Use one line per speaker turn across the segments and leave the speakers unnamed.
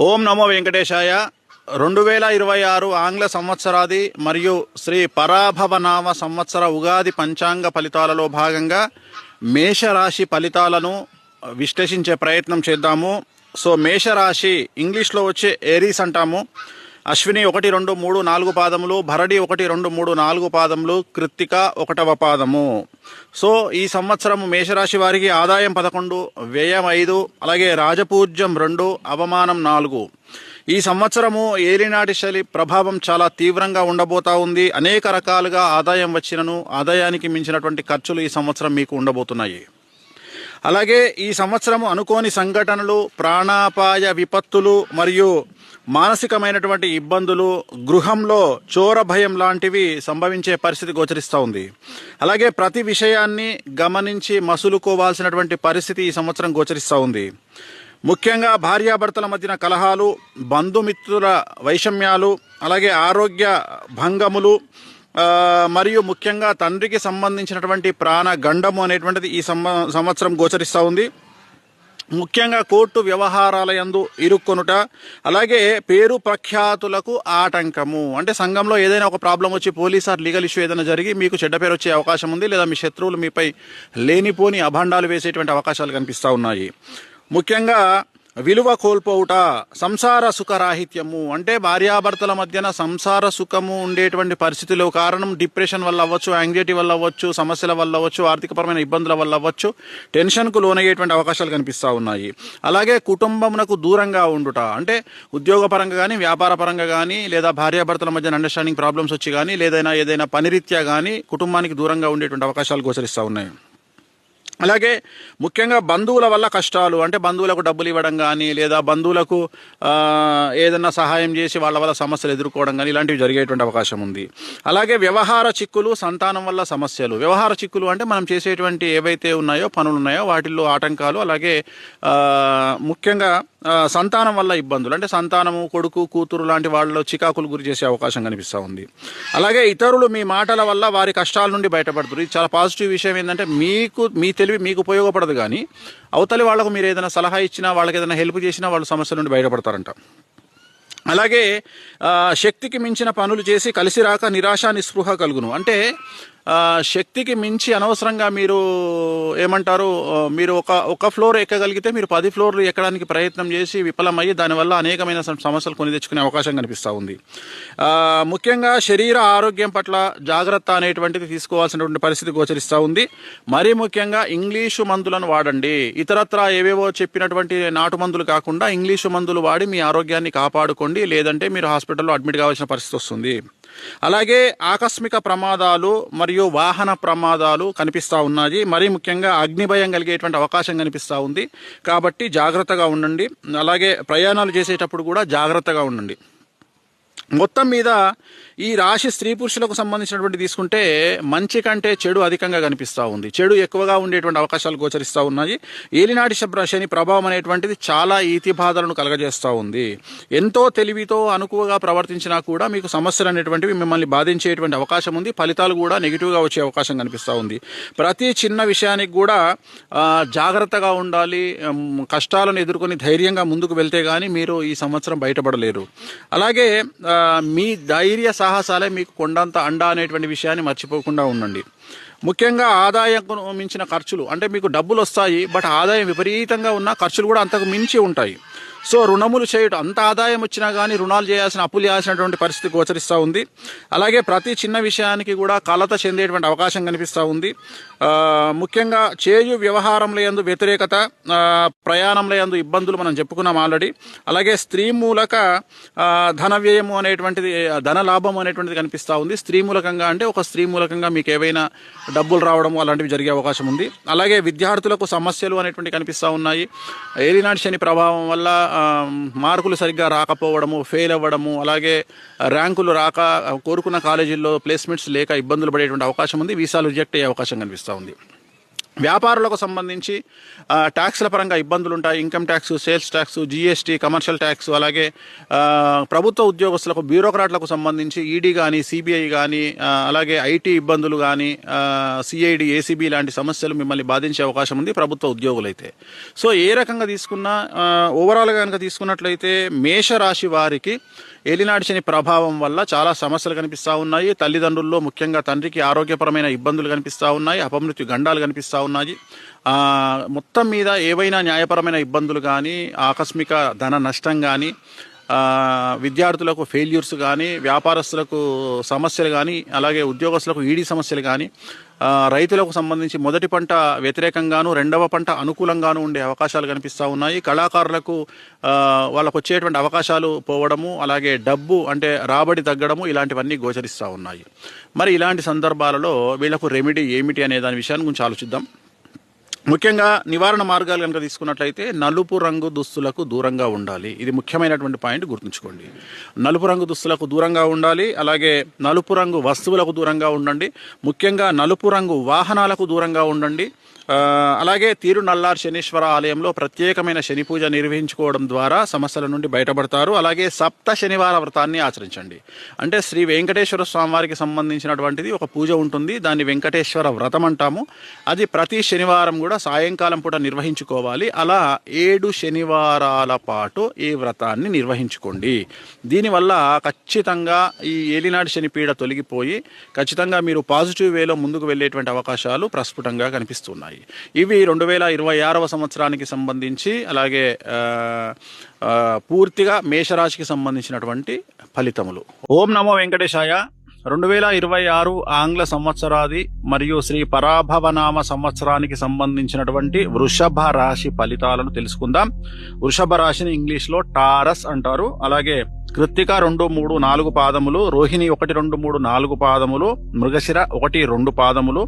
ఓం నమో వెంకటేశాయ. 2026 ఆంగ్ల సంవత్సరాది మరియు శ్రీ పరాభవనామ సంవత్సర ఉగాది పంచాంగ ఫలితాలలో భాగంగా మేషరాశి ఫలితాలను విశ్లేషించే ప్రయత్నం చేద్దాము. సో మేషరాశి ఇంగ్లీష్లో వచ్చే ఏరీస్ అంటాము. అశ్విని 1, 2, 3, 4 పాదములు, భరణి 1, 2, 3, 4 పాదములు, కృత్తిక 1వ పాదము. సో ఈ సంవత్సరం మేషరాశి వారికి ఆదాయం 11, వ్యయం 5, అలాగే రాజపూజ్యం 2, అవమానం 4. ఈ సంవత్సరము ఏలినాటి శని ప్రభావం చాలా తీవ్రంగా ఉండబోతా ఉంది. అనేక రకాలుగా ఆదాయం వచ్చినను ఆదాయానికి మించినటువంటి ఖర్చులు ఈ సంవత్సరం మీకు ఉండబోతున్నాయి. అలాగే ఈ సంవత్సరము అనుకోని సంఘటనలు, ప్రాణాపాయ విపత్తులు మరియు మానసికమైనటువంటి ఇబ్బందులు, గృహంలో చోర భయం లాంటివి సంభవించే పరిస్థితి గోచరిస్తూ ఉంది. అలాగే ప్రతి విషయాన్ని గమనించి మసులుకోవాల్సినటువంటి పరిస్థితి ఈ సంవత్సరం గోచరిస్తూ ఉంది. ముఖ్యంగా భార్యాభర్తల మధ్యన కలహాలు, బంధుమిత్రుల వైషమ్యాలు, అలాగే ఆరోగ్య భంగములు మరియు ముఖ్యంగా తండ్రికి సంబంధించినటువంటి ప్రాణ గండము అనేటువంటిది ఈ సంవత్సరం గోచరిస్తూ ఉంది. ముఖ్యంగా కోర్టు వ్యవహారాల యందు ఇరుక్కొనుట, అలాగే పేరు ప్రఖ్యాతులకు ఆటంకము. అంటే సంఘంలో ఏదైనా ఒక ప్రాబ్లం వచ్చి పోలీస్ ఆర్ లీగల్ ఇష్యూ ఏదైనా జరిగి మీకు చెడ్డ పేరు వచ్చే అవకాశం ఉంది, లేదా మీ శత్రువులు మీపై లేనిపోని అభాండాలు వేసేటువంటి అవకాశాలు కనిపిస్తూ ఉన్నాయి. ముఖ్యంగా విలువ కోల్పోవుట, సంసార సుఖరాహిత్యము. అంటే భార్యాభర్తల మధ్యన సంసార సుఖము ఉండేటువంటి పరిస్థితిలో కారణం డిప్రెషన్ వల్ల అవ్వచ్చు, యాంగ్జైటీ వల్ల అవ్వచ్చు, సమస్యల వల్ల అవ్వచ్చు, ఆర్థికపరమైన ఇబ్బందుల వల్ల అవ్వచ్చు, టెన్షన్కు లోనయ్యేటువంటి అవకాశాలు కనిపిస్తూ ఉన్నాయి. అలాగే కుటుంబమునకు దూరంగా ఉండుట, అంటే ఉద్యోగపరంగా కానీ, వ్యాపార పరంగా కానీ, లేదా భార్యాభర్తల మధ్యన అండర్స్టాండింగ్ ప్రాబ్లమ్స్ వచ్చి కానీ, ఏదైనా పనిరీత్యా కానీ కుటుంబానికి దూరంగా ఉండేటువంటి అవకాశాలు గోచరిస్తూ ఉన్నాయి. అలాగే ముఖ్యంగా బంధువుల వల్ల కష్టాలు, అంటే బంధువులకు డబ్బులు ఇవ్వడం కానీ, లేదా బంధువులకు ఏదైనా సహాయం చేసి వాళ్ళ వల్ల సమస్యలు ఎదుర్కోవడం కానీ ఇలాంటివి జరిగేటువంటి అవకాశం ఉంది. అలాగే వ్యవహార చిక్కులు, సంతానం వల్ల సమస్యలు. వ్యవహార చిక్కులు అంటే మనం చేసేటువంటి ఏవైతే ఉన్నాయో పనులు ఉన్నాయో వాటిల్లో ఆటంకాలు, అలాగే ముఖ్యంగా సంతానం వల్ల ఇబ్బందులు, అంటే సంతానము, కొడుకు, కూతురు లాంటి వాళ్ళలో చికాకులు గురి చేసే అవకాశం కనిపిస్తూ ఉంది. అలాగే ఇతరులు మీ మాటల వల్ల వారి కష్టాల నుండి బయటపడుతున్నారు. ఇది చాలా పాజిటివ్ విషయం. ఏంటంటే మీ తెలివి మీకు ఉపయోగపడదు, కానీ అవతలి వాళ్లకు మీరు ఏదైనా సలహా ఇచ్చినా, వాళ్ళకి ఏదైనా హెల్ప్ చేసినా వాళ్ళు సమస్యల నుండి బయటపడతారంట. అలాగే శక్తికి మించిన పనులు చేసి కలిసి రాక నిరాశ నిస్పృహ కలుగును. అంటే శక్తికి మించి అనవసరంగా మీరు ఏమంటారు, మీరు ఒక ఫ్లోర్ ఎక్కగలిగితే మీరు 10 ఫ్లోర్లు ఎక్కడానికి ప్రయత్నం చేసి విఫలమయ్యి దానివల్ల అనేకమైన సమస్యలు కొని తెచ్చుకునే అవకాశం కనిపిస్తూ ఉంది. ముఖ్యంగా శరీర ఆరోగ్యం పట్ల జాగ్రత్త అనేటువంటిది తీసుకోవాల్సినటువంటి పరిస్థితి గోచరిస్తూ ఉంది. మరీ ముఖ్యంగా ఇంగ్లీషు మందులను వాడండి. ఇతరత్రా ఏవేవో చెప్పినటువంటి నాటు మందులు కాకుండా ఇంగ్లీషు మందులు వాడి మీ ఆరోగ్యాన్ని కాపాడుకోండి, లేదంటే మీరు హాస్పిటల్లో అడ్మిట్ కావాల్సిన పరిస్థితి వస్తుంది. అలాగే ఆకస్మిక ప్రమాదాలు మరియు వాహన ప్రమాదాలు కనిపిస్తూ ఉన్నాయి. మరీ ముఖ్యంగా అగ్నిభయం కలిగేటువంటి అవకాశం కనిపిస్తూ ఉంది. కాబట్టి జాగ్రత్తగా ఉండండి. అలాగే ప్రయాణాలు చేసేటప్పుడు కూడా జాగ్రత్తగా ఉండండి. మొత్తం మీద ఈ రాశి స్త్రీ పురుషులకు సంబంధించినటువంటి తీసుకుంటే మంచి కంటే చెడు అధికంగా కనిపిస్తూ ఉంది. చెడు ఎక్కువగా ఉండేటువంటి అవకాశాలు గోచరిస్తూ ఉన్నాయి. ఏలినాటి శని ప్రభావం అనేటువంటిది చాలా ఈతి బాధలను కలగజేస్తూ ఉంది. ఎంతో తెలివితో అనుకువగా ప్రవర్తించినా కూడా మీకు సమస్యలు అనేటువంటివి మిమ్మల్ని బాధించేటువంటి అవకాశం ఉంది. ఫలితాలు కూడా నెగిటివ్గా వచ్చే అవకాశం కనిపిస్తూ ఉంది. ప్రతి చిన్న విషయానికి కూడా జాగ్రత్తగా ఉండాలి. కష్టాలను ఎదుర్కొని ధైర్యంగా ముందుకు వెళ్తే కానీ మీరు ఈ సంవత్సరం బయటపడలేరు. అలాగే మీ ధైర్య సాహసాలే మీకు కొండంత అండ అనేటువంటి విషయాన్ని మర్చిపోకుండా ఉండండి. ముఖ్యంగా ఆదాయం మించిన ఖర్చులు, అంటే మీకు డబ్బులు వస్తాయి, బట్ ఆదాయం విపరీతంగా ఉన్న ఖర్చులు కూడా అంతకు మించి ఉంటాయి. సో రుణములు చేయటం, అంత ఆదాయం వచ్చినా కానీ రుణాలు చేయాల్సిన, అప్పులు చేయాల్సినటువంటి పరిస్థితి గోచరిస్తూ ఉంది. అలాగే ప్రతి చిన్న విషయానికి కూడా కలత చెందేటువంటి అవకాశం కనిపిస్తూ ఉంది. ముఖ్యంగా చేయు వ్యవహారంలో యందు వ్యతిరేకత, ప్రయాణంలో యందు ఇబ్బందులు మనం చెప్పుకున్నాం ఆల్రెడీ. అలాగే స్త్రీ మూలక ధన వ్యయము అనేటువంటిది, ధన లాభం అనేటువంటిది కనిపిస్తూ ఉంది. స్త్రీ మూలకంగా అంటే ఒక స్త్రీ మూలకంగా మీకు ఏవైనా డబ్బులు రావడము అలాంటివి జరిగే అవకాశం ఉంది. అలాగే విద్యార్థులకు సమస్యలు అనేటువంటివి కనిపిస్తూ ఉన్నాయి. ఏలినాటి శని ప్రభావం వల్ల మార్కులు సరిగ్గా రాకపోవడము, ఫెయిల్ అవ్వడము, అలాగే ర్యాంకులు రాక కోరుకున్న కాలేజీల్లో ప్లేస్మెంట్స్ లేక ఇబ్బందులు పడేటువంటి అవకాశం ఉంది. వీసాలు రిజెక్ట్ అయ్యే అవకాశం కనిపిస్తూ ఉంది. వ్యాపారులకు సంబంధించి ట్యాక్స్ల పరంగా ఇబ్బందులు ఉంటాయి. Income tax, sales tax, GST, commercial tax, అలాగే ప్రభుత్వ ఉద్యోగస్తులకు, బ్యూరోక్రాట్లకు సంబంధించి ఈడీ కానీ, సిబిఐ కానీ, అలాగే ఐటీ ఇబ్బందులు కానీ, సిఐడి, ఏసీబీ లాంటి సమస్యలు మిమ్మల్ని బాధించే అవకాశం ఉంది ప్రభుత్వ ఉద్యోగులైతే. సో ఏ రకంగా తీసుకున్నా ఓవరాల్గా కనుక తీసుకున్నట్లయితే మేషరాశి వారికి ఏలినాటి శని ప్రభావం వల్ల చాలా సమస్యలు కనిపిస్తూ ఉన్నాయి. తల్లిదండ్రుల్లో ముఖ్యంగా తండ్రికి ఆరోగ్యపరమైన ఇబ్బందులు కనిపిస్తూ ఉన్నాయి, అపమృత్యు గండాలు కనిపిస్తూ ఉన్నాయి. మొత్తం మీద ఏవైనా న్యాయపరమైన ఇబ్బందులు కానీ, ఆకస్మిక ధన నష్టం కానీ, విద్యార్థులకు ఫెయిల్యూర్స్ కానీ, వ్యాపారస్తులకు సమస్యలు కానీ, అలాగే ఉద్యోగస్తులకు ఈడీ సమస్యలు కానీ, రైతులకు సంబంధించి మొదటి పంట వ్యతిరేకంగాను, రెండవ పంట అనుకూలంగాను ఉండే అవకాశాలు కనిపిస్తూ ఉన్నాయి. కళాకారులకు వాళ్ళకు వచ్చేటువంటి అవకాశాలు పోవడము, అలాగే డబ్బు అంటే రాబడి తగ్గడము, ఇలాంటివన్నీ గోచరిస్తూ ఉన్నాయి. మరి ఇలాంటి సందర్భాలలో వీళ్లకు రెమెడీ ఏమిటి అనే దాని విషయాన్ని గురించి ఆలోచిద్దాం. ముఖ్యంగా నివారణ మార్గాలు కనుక తీసుకున్నట్లయితే నలుపు రంగు దుస్తులకు దూరంగా ఉండాలి. ఇది ముఖ్యమైనటువంటి పాయింట్, గుర్తుంచుకోండి. నలుపు రంగు దుస్తులకు దూరంగా ఉండాలి, అలాగే నలుపు రంగు వస్తువులకు దూరంగా ఉండండి. ముఖ్యంగా నలుపు రంగు వాహనాలకు దూరంగా ఉండండి. అలాగే తిరునల్లార్ శనీశ్వర ఆలయంలో ప్రత్యేకమైన శని పూజ నిర్వహించుకోవడం ద్వారా సమస్యల నుండి బయటపడతారు. అలాగే సప్త శనివార వ్రతాన్ని ఆచరించండి. అంటే శ్రీ వెంకటేశ్వర స్వామివారికి సంబంధించినటువంటిది ఒక పూజ ఉంటుంది, దాన్ని వెంకటేశ్వర వ్రతం అంటాము. అది ప్రతి శనివారం కూడా సాయంకాలం పూట నిర్వహించుకోవాలి. అలా 7 శనివారాల పాటు ఈ వ్రతాన్ని నిర్వహించుకోండి. దీనివల్ల ఖచ్చితంగా ఈ ఏలినాటి శని పీడ తొలగిపోయి ఖచ్చితంగా మీరు పాజిటివ్ వేలో ముందుకు వెళ్ళేటువంటి అవకాశాలు ప్రస్ఫుటంగా కనిపిస్తున్నాయి. ఇవి 2026వ సంవత్సరానికి సంబంధించి, అలాగే పూర్తిగా మేషరాశికి సంబంధించినటువంటి ఫలితములు. ఓం నమో వెంకటేశాయ. 2026 ఆంగ్ల సంవత్సరాది మరియు శ్రీ పరాభవనామ సంవత్సరానికి సంబంధించినటువంటి వృషభ రాశి ఫలితాలను తెలుసుకుందాం. వృషభ రాశిని ఇంగ్లీష్లో టారస్ అంటారు. అలాగే కృత్తిక 2, 3, 4 పాదములు, రోహిణి 1, 2, 3, 4 పాదములు, మృగశిర 1, 2 పాదములు,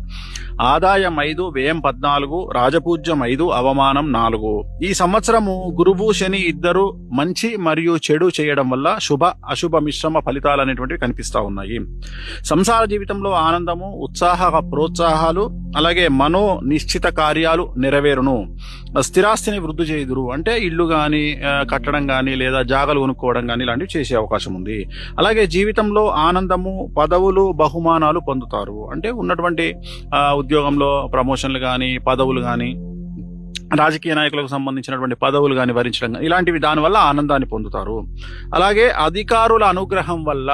ఆదాయం 5, వ్యయం 14, రాజపూజ్యం 5, అవమానం 4. ఈ సంవత్సరము గురువు శని ఇద్దరు మంచి మరియు చెడు చేయడం వల్ల శుభ అశుభ మిశ్రమ ఫలితాలు అనేటువంటివి కనిపిస్తా ఉన్నాయి. సంసార జీవితంలో ఆనందము, ఉత్సాహ ప్రోత్సాహాలు, అలాగే మనో నిశ్చిత కార్యాలు నెరవేరును. స్థిరాస్తిని వృద్ధి చేయుదురు. అంటే ఇల్లు కానీ కట్టడం కానీ, లేదా జాగలు కొనుక్కోవడం కానీ ఇలాంటివి చేసే అవకాశం ఉంది. అలాగే జీవితంలో ఆనందము, పదవులు, బహుమానాలు పొందుతారు. అంటే ఉన్నటువంటి ఉద్యోగంలో ప్రమోషన్లు కానీ, పదవులు కానీ, రాజకీయ నాయకులకు సంబంధించినటువంటి పదవులు కానీ వరించడం కానీ, ఇలాంటివి దానివల్ల ఆనందాన్ని పొందుతారు. అలాగే అధికారుల అనుగ్రహం వల్ల,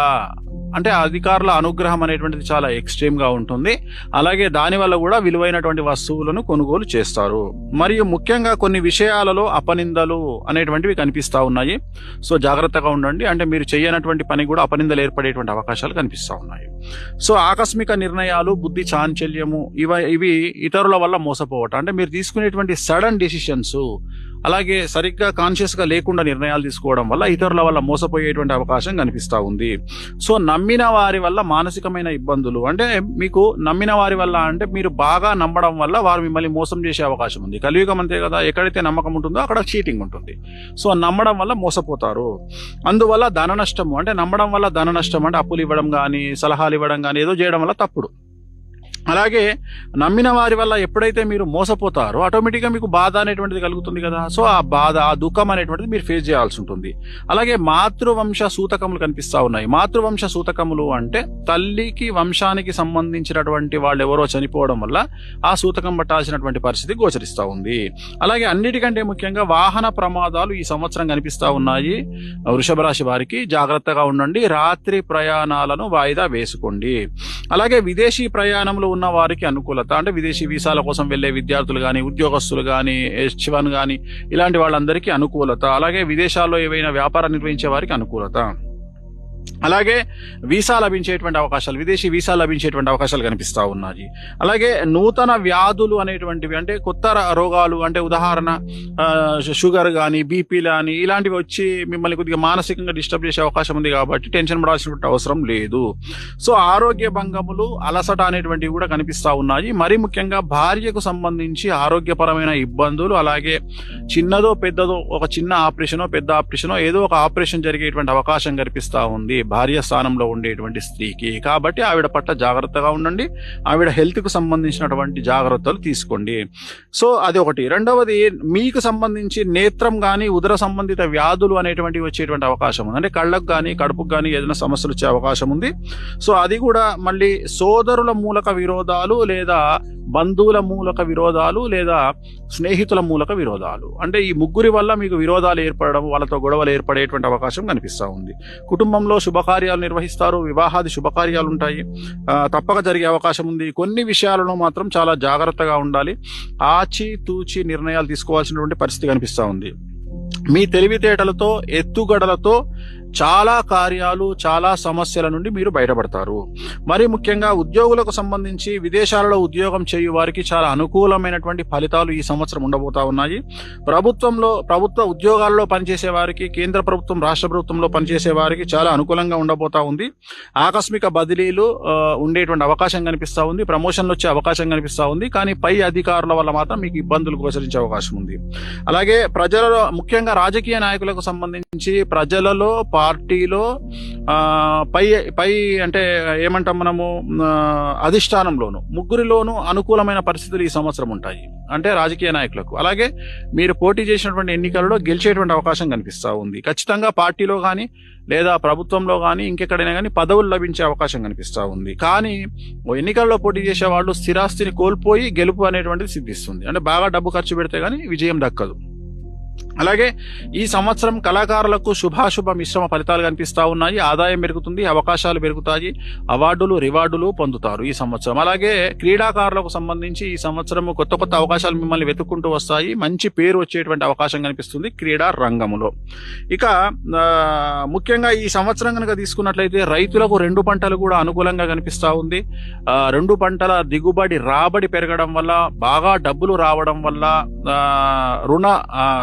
అంటే అధికారుల అనుగ్రహం అనేటువంటిది చాలా ఎక్స్ట్రీమ్ గా ఉంటుంది. అలాగే దానివల్ల కూడా విలువైనటువంటి వస్తువులను కొనుగోలు చేస్తారు. మరియు ముఖ్యంగా కొన్ని విషయాలలో అపనిందలు అనేటువంటివి కనిపిస్తా ఉన్నాయి. సో జాగ్రత్తగా ఉండండి. అంటే మీరు చేయనటువంటి పని కూడా అపనిందలు ఏర్పడేటువంటి అవకాశాలు కనిపిస్తా ఉన్నాయి. సో ఆకస్మిక నిర్ణయాలు, బుద్ధి చాంచల్యము, ఇవి ఇతరుల వల్ల మోసపోవటం. అంటే మీరు తీసుకునేటువంటి సడన్ డెసిషన్స్, అలాగే సరిగ్గా కాన్షియస్ గా లేకుండా నిర్ణయాలు తీసుకోవడం వల్ల ఇతరుల వల్ల మోసపోయేటువంటి అవకాశం కనిపిస్తా ఉంది. సో నమ్మిన వారి వల్ల మానసికమైన ఇబ్బందులు, అంటే మీకు నమ్మిన వారి వల్ల అంటే మీరు బాగా నమ్మడం వల్ల వారు మిమ్మల్ని మోసం చేసే అవకాశం ఉంది. కలియుగం అంతే కదా, ఎక్కడైతే నమ్మకం ఉంటుందో అక్కడ చీటింగ్ ఉంటుంది. సో నమ్మడం వల్ల మోసపోతారు. అందువల్ల ధన నష్టము, అంటే నమ్మడం వల్ల ధన నష్టం, అంటే అప్పులు ఇవ్వడం కానీ, సలహాలు ఇవ్వడం కానీ, ఏదో చేయడం వల్ల తప్పుడు. అలాగే నమ్మిన వారి వల్ల ఎప్పుడైతే మీరు మోసపోతారో ఆటోమేటిక్గా మీకు బాధ అనేటువంటిది కలుగుతుంది కదా. సో ఆ బాధ, ఆ దుఃఖం అనేటువంటిది మీరు ఫేస్ చేయాల్సి ఉంటుంది. అలాగే మాతృవంశ సూతకములు కనిపిస్తా ఉన్నాయి. మాతృవంశ సూతకములు అంటే తల్లికి వంశానికి సంబంధించినటువంటి వాళ్ళు ఎవరో చనిపోవడం వల్ల ఆ సూతకం పట్టాల్సినటువంటి పరిస్థితి గోచరిస్తూ ఉంది. అలాగే అన్నిటికంటే ముఖ్యంగా వాహన ప్రమాదాలు ఈ సంవత్సరం కనిపిస్తా ఉన్నాయి. వృషభ రాశి వారికి జాగ్రత్తగా ఉండండి. రాత్రి ప్రయాణాలను వాయిదా వేసుకోండి. అలాగే విదేశీ ప్రయాణంలో ఉన్న వారికి అనుకూలత, అంటే విదేశీ వీసాల కోసం వెళ్లే విద్యార్థులు కానీ, ఉద్యోగస్తులు కానీ, H1 కానీ, ఇలాంటి వాళ్ళందరికీ అనుకూలత. అలాగే విదేశాల్లో ఏవైనా వ్యాపారం నిర్వహించే వారికి అనుకూలత. అలాగే వీసా లభించేటువంటి అవకాశాలు, విదేశీ వీసా లభించేటువంటి అవకాశాలు కనిపిస్తా ఉన్నాయి. అలాగే నూతన వ్యాధులు అనేటువంటివి, అంటే కొత్త రోగాలు, అంటే ఉదాహరణ షుగర్ కానీ, బీపీ కానీ, ఇలాంటివి వచ్చి మిమ్మల్ని కొద్దిగా మానసికంగా డిస్టర్బ్ చేసే అవకాశం ఉంది. కాబట్టి టెన్షన్ పడాల్సినటువంటి అవసరం లేదు. సో ఆరోగ్య భంగములు, అలసట అనేటువంటివి కూడా కనిపిస్తా ఉన్నాయి. మరీ ముఖ్యంగా భార్యకు సంబంధించి ఆరోగ్యపరమైన ఇబ్బందులు, అలాగే చిన్నదో పెద్దదో, ఒక చిన్న ఆపరేషనో పెద్ద ఆపరేషనో, ఏదో ఒక ఆపరేషన్ జరిగేటువంటి అవకాశం కనిపిస్తా ఉంది. భార్య స్థానంలో ఉండేటువంటి స్త్రీకి. కాబట్టి ఆవిడ పట్ల జాగ్రత్తగా ఉండండి, ఆవిడ హెల్త్కు సంబంధించినటువంటి జాగ్రత్తలు తీసుకోండి. సో అది ఒకటి. రెండవది, మీకు సంబంధించి నేత్రం కానీ ఉదర సంబంధిత వ్యాధులు అనేటువంటివి వచ్చేటువంటి అవకాశం ఉంది. అంటే కళ్ళకు కానీ కడుపుకు కానీ ఏదైనా సమస్యలు వచ్చే అవకాశం ఉంది. సో అది కూడా మళ్ళీ సోదరుల మూలక విరోధాలు, లేదా బంధువుల మూలక విరోధాలు, లేదా స్నేహితుల మూలక విరోధాలు, అంటే ఈ ముగ్గురి వల్ల మీకు విరోధాలు ఏర్పడడం, వాళ్ళతో గొడవలు ఏర్పడేటువంటి అవకాశం కనిపిస్తూ ఉంది. కుటుంబంలో శుభకార్యాలు నిర్వహిస్తారు, వివాహాది శుభకార్యాలు ఉంటాయి, తప్పక జరిగే అవకాశం ఉంది. కొన్ని విషయాలను మాత్రం చాలా జాగ్రత్తగా ఉండాలి, ఆచి తూచి నిర్ణయాలు తీసుకోవాల్సినటువంటి పరిస్థితి కనిపిస్తూ ఉంది. మీ తెలివితేటలతో, ఎత్తుగడలతో చాలా కార్యాలు, చాలా సమస్యల నుండి మీరు బయటపడతారు. మరి ముఖ్యంగా ఉద్యోగులకు సంబంధించి విదేశాలలో ఉద్యోగం చేయు వారికి చాలా అనుకూలమైనటువంటి ఫలితాలు ఈ సంవత్సరం ఉండబోతా ఉన్నాయి. ప్రభుత్వ ఉద్యోగాల్లో పనిచేసే వారికి, కేంద్ర ప్రభుత్వం, రాష్ట్ర ప్రభుత్వంలో పనిచేసే వారికి చాలా అనుకూలంగా ఉండబోతా ఉంది. ఆకస్మిక బదిలీలు ఉండేటువంటి అవకాశం కనిపిస్తూ ఉంది, ప్రమోషన్లు వచ్చే అవకాశం కనిపిస్తూ ఉంది. కానీ పై అధికారుల వల్ల మాత్రం మీకు ఇబ్బందులు గోచరించే అవకాశం ఉంది. అలాగే ప్రజలలో, ముఖ్యంగా రాజకీయ నాయకులకు సంబంధించి ప్రజలలో, పార్టీలో పై అంటే ఏమంటాం మనము, అధిష్టానంలోను ముగ్గురిలోనూ అనుకూలమైన పరిస్థితులు ఈ సంవత్సరం ఉంటాయి, అంటే రాజకీయ నాయకులకు. అలాగే మీరు పోటీ చేసినటువంటి ఎన్నికలలో గెలిచేటువంటి అవకాశం కనిపిస్తూ ఉంది. ఖచ్చితంగా పార్టీలో కానీ లేదా ప్రభుత్వంలో కానీ ఇంకెక్కడైనా కానీ పదవులు లభించే అవకాశం కనిపిస్తూ ఉంది. కానీ ఎన్నికల్లో పోటీ చేసే వాళ్ళు స్థిరాస్తిని కోల్పోయి గెలుపు అనేటువంటిది సిద్ధిస్తుంది. అంటే బాగా డబ్బు ఖర్చు పెడితే కానీ విజయం దక్కదు. అలాగే ఈ సంవత్సరం కళాకారులకు శుభాశుభ మిశ్రమ ఫలితాలు కనిపిస్తూ ఉన్నాయి. ఆదాయం పెరుగుతుంది, అవకాశాలు పెరుగుతాయి, అవార్డులు, రివార్డులు పొందుతారు ఈ సంవత్సరం. అలాగే క్రీడాకారులకు సంబంధించి ఈ సంవత్సరం కొత్త కొత్త అవకాశాలు మిమ్మల్ని వెతుక్కుంటూ వస్తాయి, మంచి పేరు వచ్చేటువంటి అవకాశం కనిపిస్తుంది క్రీడా రంగంలో. ఇక ముఖ్యంగా ఈ సంవత్సరం కనుక తీసుకున్నట్లయితే రైతులకు 2 పంటలు కూడా అనుకూలంగా కనిపిస్తూ ఉంది. 2 పంటల దిగుబడి, రాబడి పెరగడం వల్ల, బాగా డబ్బులు రావడం వల్ల,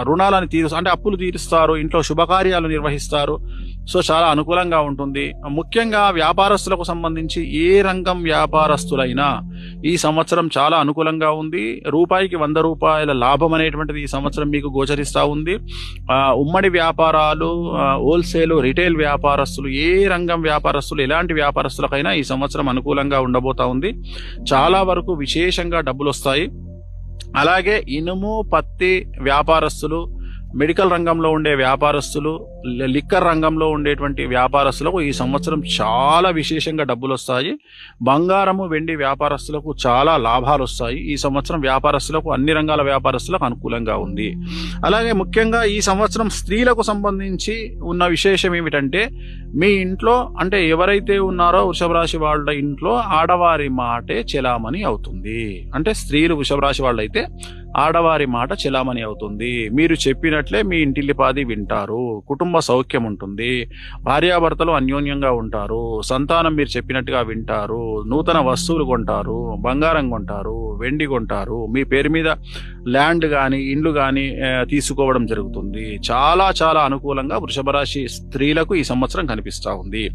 రుణాలను అంటే అప్పులు తీరుస్తారు, ఇంట్లో శుభకార్యాలు నిర్వహిస్తారు. సో చాలా అనుకూలంగా ఉంటుంది. ముఖ్యంగా వ్యాపారస్తులకు సంబంధించి ఏ రంగం వ్యాపారస్తులైనా ఈ సంవత్సరం చాలా అనుకూలంగా ఉంది. రూపాయికి 100 రూపాయల లాభం అనేటువంటిది ఈ సంవత్సరం మీకు గోచరిస్తూ ఉంది. ఉమ్మడి వ్యాపారాలు, హోల్సేల్, రిటైల్ వ్యాపారస్తులు, ఏ రంగం వ్యాపారస్తులు, ఎలాంటి వ్యాపారస్తులకైనా ఈ సంవత్సరం అనుకూలంగా ఉండబోతా ఉంది. చాలా వరకు విశేషంగా డబ్బులు వస్తాయి. అలాగే ఇనుము, పత్తి వ్యాపారస్తులు, మెడికల్ రంగంలో ఉండే వ్యాపారస్తులు, లిక్కర్ రంగంలో ఉండేటువంటి వ్యాపారస్తులకు ఈ సంవత్సరం చాలా విశేషంగా డబ్బులు వస్తాయి. బంగారము, వెండి వ్యాపారస్తులకు చాలా లాభాలు వస్తాయి. ఈ సంవత్సరం వ్యాపారస్తులకు, అన్ని రంగాల వ్యాపారస్తులకు అనుకూలంగా ఉంది. అలాగే ముఖ్యంగా ఈ సంవత్సరం స్త్రీలకు సంబంధించి ఉన్న విశేషం ఏమిటంటే, మీ ఇంట్లో, అంటే ఎవరైతే ఉన్నారో వృషభ రాశి వాళ్ళ ఇంట్లో ఆడవారి మాటే చెలామణి అవుతుంది. అంటే స్త్రీలు వృషభ రాశి వాళ్ళైతే ఆడవారి మాట చెలామణి అవుతుంది. మీరు చెప్పినట్లే మీ ఇంటిల్లిపాది వింటారు, కుటుంబ సౌఖ్యం ఉంటుంది, భార్యాభర్తలు అన్యోన్యంగా ఉంటారు, సంతానం మీరు చెప్పినట్టుగా వింటారు, నూతన వస్తువులు కొంటారు, బంగారం కొంటారు, వెండి కొంటారు, మీ పేరు మీద ల్యాండ్ కానీ ఇండ్లు కానీ తీసుకోవడం జరుగుతుంది. చాలా చాలా అనుకూలంగా వృషభ రాశి స్త్రీలకు ఈ సంవత్సరం కనిపిస్తూ ఉంది.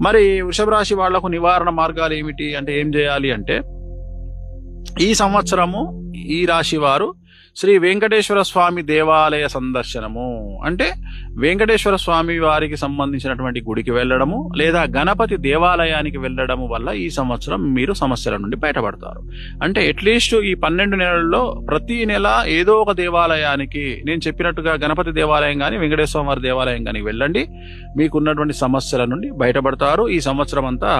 మరి వృషభ రాశి వాళ్లకు నివారణ మార్గాలు ఏమిటి అంటే, ఏం చేయాలి అంటే, ఈ సంవత్సరము ఈ రాశి వారు శ్రీ వెంకటేశ్వర స్వామి దేవాలయ సందర్శనము, అంటే వెంకటేశ్వర స్వామి వారికి సంబంధించినటువంటి గుడికి వెళ్ళడము, లేదా గణపతి దేవాలయానికి వెళ్ళడము వల్ల ఈ సంవత్సరం మీరు సమస్యల నుండి బయటపడతారు. అంటే అట్లీస్ట్ ఈ 12 నెలల్లో ప్రతి నెల ఏదో ఒక దేవాలయానికి, నేను చెప్పినట్టుగా గణపతి దేవాలయం కానీ వెంకటేశ్వర వారి దేవాలయం కానీ వెళ్ళండి, మీకున్నటువంటి సమస్యల నుండి బయటపడతారు. ఈ సంవత్సరం అంతా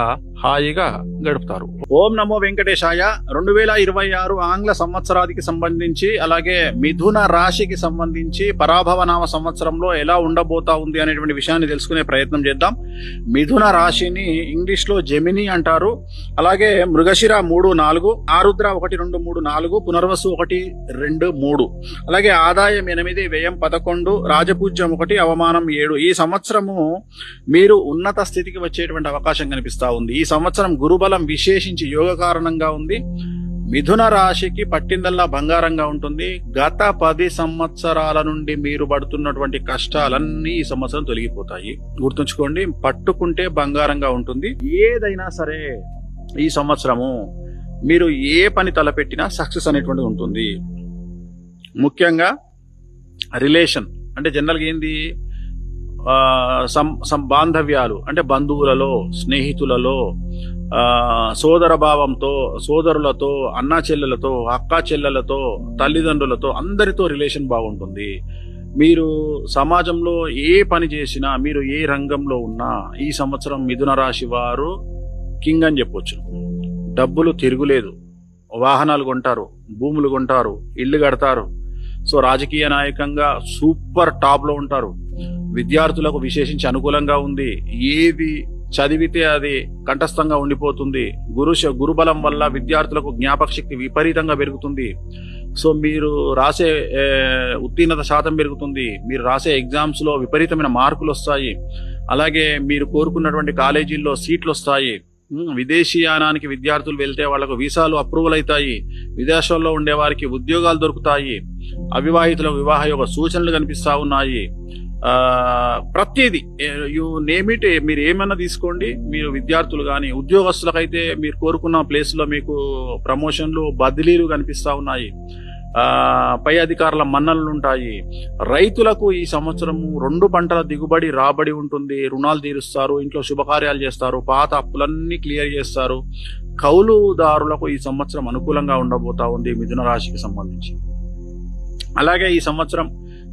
హాయిగా గడుపుతారు. ఓం నమో వెంకటేశాయ. 2026 ఆంగ్ల సంవత్సరానికి సంబంధించి, అలాగే మిథున రాశికి సంబంధించి పరాభవనామ సంవత్సరంలో ఎలా ఉండబోతా ఉంది అనేటువంటి విషయాన్ని తెలుసుకునే ప్రయత్నం చేద్దాం. మిథున రాశిని ఇంగ్లీష్ లో జెమిని అంటారు. అలాగే మృగశిర 3, 4, ఆరుద్ర 1, 2, 3, 4, పునర్వసు 1, 2, 3, అలాగే ఆదాయం 8, వ్యయం 11, రాజపూజ్యం 1, అవమానం 7. ఈ సంవత్సరము మీరు ఉన్నత స్థితికి వచ్చేటువంటి అవకాశం కనిపిస్తా ఉంది. ఈ సంవత్సరం గురుబలం విశేషించి యోగ కారణంగా ఉంది. మిథున రాశికి పట్టిందల్లా బంగారంగా ఉంటుంది. గత 10 సంవత్సరాల నుండి మీరు పడుతున్నటువంటి కష్టాలన్నీ ఈ సంవత్సరం తొలగిపోతాయి. గుర్తుంచుకోండి, పట్టుకుంటే బంగారంగా ఉంటుంది. ఏదైనా సరే ఈ సంవత్సరము మీరు ఏ పని తలపెట్టినా సక్సెస్ అనేటువంటిది ఉంటుంది. ముఖ్యంగా రిలేషన్ అంటే జనరల్గా ఏంది, బాంధవ్యాలు అంటే బంధువులలో, స్నేహితులలో, సోదర భావంతో, సోదరులతో, అన్నా చెల్లెలతో, అక్కా చెల్లెలతో, తల్లిదండ్రులతో అందరితో రిలేషన్ బాగుంటుంది. మీరు సమాజంలో ఏ పని చేసినా, మీరు ఏ రంగంలో ఉన్నా ఈ సంవత్సరం మిథున రాశి వారు కింగ్ అని చెప్పొచ్చు. డబ్బులు తిరుగులేదు, వాహనాలు కొంటారు, భూములు కొంటారు, ఇల్లు కడతారు. సో రాజకీయ నాయకంగా సూపర్ టాప్ లో ఉంటారు. విద్యార్థులకు విశేషించి అనుకూలంగా ఉంది. ఏది చదివితే అది కంఠస్థంగా ఉండిపోతుంది. గురుబలం వల్ల విద్యార్థులకు జ్ఞాపక శక్తి విపరీతంగా పెరుగుతుంది. సో మీరు రాసే ఉత్తీర్ణత శాతం పెరుగుతుంది. మీరు రాసే ఎగ్జామ్స్ లో విపరీతమైన మార్కులు వస్తాయి. అలాగే మీరు కోరుకున్నటువంటి కాలేజీల్లో సీట్లు వస్తాయి. విదేశీయానానికి విద్యార్థులు వెళ్తే వాళ్లకు వీసాలు అప్రూవల్ అవుతాయి. విదేశాల్లో ఉండే వారికి ఉద్యోగాలు దొరుకుతాయి. అవివాహితులకు వివాహ యొక్క సూచనలు కనిపిస్తా ఉన్నాయి. ప్రతిదీ యు నేమ్ ఇట్, మీరు ఏమన్నా తీసుకోండి. మీరు విద్యార్థులు కానీ ఉద్యోగస్తులకైతే మీరు కోరుకున్న ప్లేస్ లో మీకు ప్రమోషన్లు, బదిలీలు కనిపిస్తా ఉన్నాయి. పై అధికారుల మన్ననలు ఉంటాయి. రైతులకు ఈ సంవత్సరం 2 పంటల దిగుబడి రాబడి ఉంటుంది. రుణాలు తీరుస్తారు, ఇంట్లో శుభకార్యాలు చేస్తారు, పాత అప్పులన్నీ క్లియర్ చేస్తారు. కౌలుదారులకు ఈ సంవత్సరం అనుకూలంగా ఉండబోతా ఉంది మిథున రాశికి సంబంధించి. అలాగే ఈ సంవత్సరం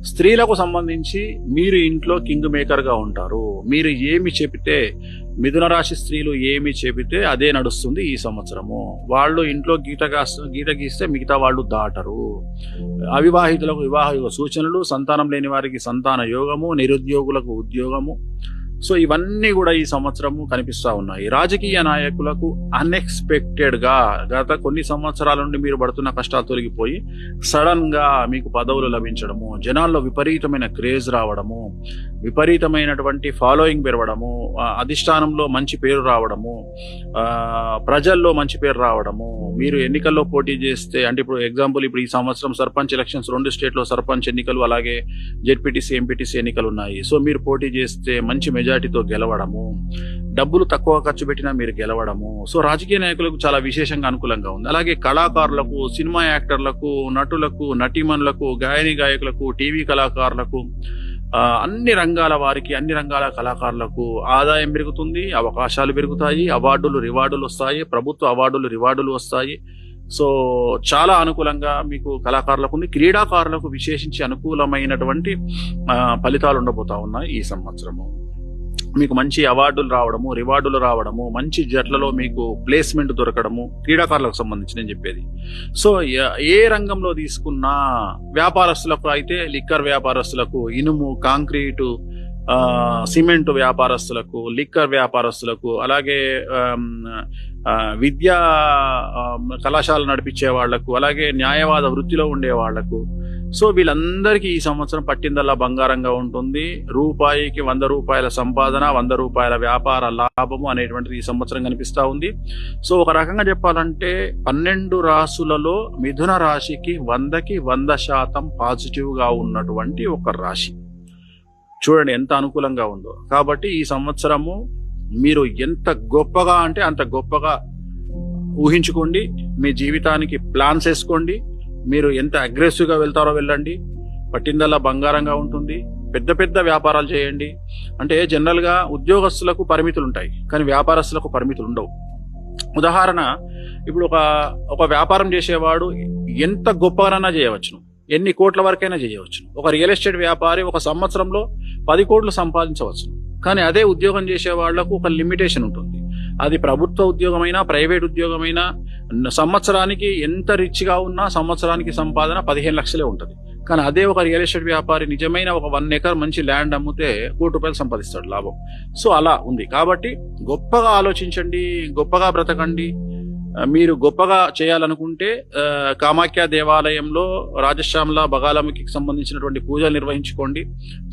స్త్రీలకు సంబంధించి మీరు ఇంట్లో కింగ్ మేకర్ గా ఉంటారు. మీరు ఏమి చెబితే, మిథున రాశి స్త్రీలు ఏమి చెబితే అదే నడుస్తుంది ఈ సంవత్సరము. వాళ్ళు ఇంట్లో గీత గీస్తే మిగతా వాళ్ళు దాటరు. అవివాహితులకు వివాహ యోగ సూచనలు, సంతానం లేని వారికి సంతాన యోగము, నిరుద్యోగులకు ఉద్యోగము. సో ఇవన్నీ కూడా ఈ సంవత్సరము కనిపిస్తా ఉన్నాయి. రాజకీయ నాయకులకు అన్ఎక్స్పెక్టెడ్ గా గత కొన్ని సంవత్సరాల నుండి మీరు పడుతున్న కష్టాలు తొలగిపోయి సడన్ గా మీకు పదవులు లభించడము, జనాల్లో విపరీతమైన క్రేజ్ రావడము, విపరీతమైనటువంటి ఫాలోయింగ్ పెరగడము, అధిష్టానంలో మంచి పేరు రావడము, ప్రజల్లో మంచి పేరు రావడము. మీరు ఎన్నికల్లో పోటీ చేస్తే, అంటే ఇప్పుడు ఎగ్జాంపుల్ ఇప్పుడు ఈ సంవత్సరం సర్పంచ్ ఎలక్షన్స్ 2 స్టేట్లో సర్పంచ్ ఎన్నికలు, అలాగే జెడ్పీటీసీ, ఎంపీటీసీ ఎన్నికలు ఉన్నాయి. సో మీరు పోటీ చేస్తే మంచి మెజార్టీతో గెలవడము, డబ్బులు తక్కువ ఖర్చు పెట్టినా మీరు గెలవడము. సో రాజకీయ నాయకులకు చాలా విశేషంగా అనుకూలంగా ఉంది. అలాగే కళాకారులకు, సినిమా యాక్టర్లకు, నటులకు, నటీమణులకు, గాయకులకు, టీవీ కళాకారులకు, అన్ని రంగాల వారికి, అన్ని రంగాల కళాకారులకు ఆదాయం పెరుగుతుంది, అవకాశాలు పెరుగుతాయి, అవార్డులు రివార్డులు వస్తాయి, ప్రభుత్వ అవార్డులు రివార్డులు వస్తాయి. సో చాలా అనుకూలంగా మీకు కళాకారులకు ఉంది. క్రీడాకారులకు విశేషించి అనుకూలమైనటువంటి ఫలితాలు ఉండబోతా ఉన్నాయి ఈ సంవత్సరము. మీకు మంచి అవార్డులు రావడము, రివార్డులు రావడము, మంచి జట్లలో మీకు ప్లేస్మెంట్ దొరకడము, క్రీడాకారులకు సంబంధించి నేను చెప్పేది. సో ఏ రంగంలో తీసుకున్నా, వ్యాపారస్తులకు అయితే లిక్కర్ వ్యాపారస్తులకు, ఇనుము, కాంక్రీటు, సిమెంట్ వ్యాపారస్తులకు, లిక్కర్ వ్యాపారస్తులకు, అలాగే విద్యా కళాశాల నడిపించే వాళ్లకు, అలాగే న్యాయవాద వృత్తిలో ఉండే వాళ్లకు. సో వీళ్ళందరికీ ఈ సంవత్సరం పట్టిందల్లా బంగారంగా ఉంటుంది. రూపాయికి 100 రూపాయల సంపాదన, 100 రూపాయల వ్యాపార లాభము అనేటువంటిది ఈ సంవత్సరం కనిపిస్తా ఉంది. సో ఒక రకంగా చెప్పాలంటే 12 రాశులలో మిథున రాశికి 100కి 100% పాజిటివ్ గా ఉన్నటువంటి ఒక రాశి. చూడండి ఎంత అనుకూలంగా ఉందో. కాబట్టి ఈ సంవత్సరము మీరు ఎంత గొప్పగా అంటే అంత గొప్పగా ఊహించుకోండి. మీ జీవితానికి ప్లాన్స్ వేసుకోండి. మీరు ఎంత అగ్రెసివ్ గా వెళ్తారో వెళ్ళండి. పట్టిందల్లా బంగారంగా ఉంటుంది. పెద్ద పెద్ద వ్యాపారాలు చేయండి. అంటే జనరల్ గా ఉద్యోగస్తులకు పరిమితులు ఉంటాయి, కానీ వ్యాపారస్తులకు పరిమితులు ఉండవు. ఉదాహరణ, ఇప్పుడు ఒక వ్యాపారం చేసేవాడు ఎంత గొప్పగానైనా చేయవచ్చును, ఎన్ని కోట్ల వరకైనా చేయవచ్చును. ఒక రియల్ ఎస్టేట్ వ్యాపారి ఒక సంవత్సరంలో 10 కోట్లు సంపాదించవచ్చును. కానీ అదే ఉద్యోగం చేసే వాళ్లకు ఒక లిమిటేషన్ ఉంటుంది. అది ప్రభుత్వ ఉద్యోగమైనా, ప్రైవేట్ ఉద్యోగమైనా, సంవత్సరానికి ఎంత రిచ్ గా ఉన్నా సంవత్సరానికి సంపాదన 15 లక్షలే ఉంటుంది. కానీ అదే ఒక రియల్ ఎస్టేట్ వ్యాపారి నిజమైన ఒక 1 ఎకర్ మంచి ల్యాండ్ అమ్మితే 1 కోటి రూపాయలు సంపాదిస్తాడు లాభం. సో అలా ఉంది. కాబట్టి గొప్పగా ఆలోచించండి, గొప్పగా బ్రతకండి. మీరు గొప్పగా చేయాలనుకుంటే కామాఖ్య దేవాలయంలో రాజశ్యామల బగాలముఖికి సంబంధించినటువంటి పూజలు నిర్వహించుకోండి.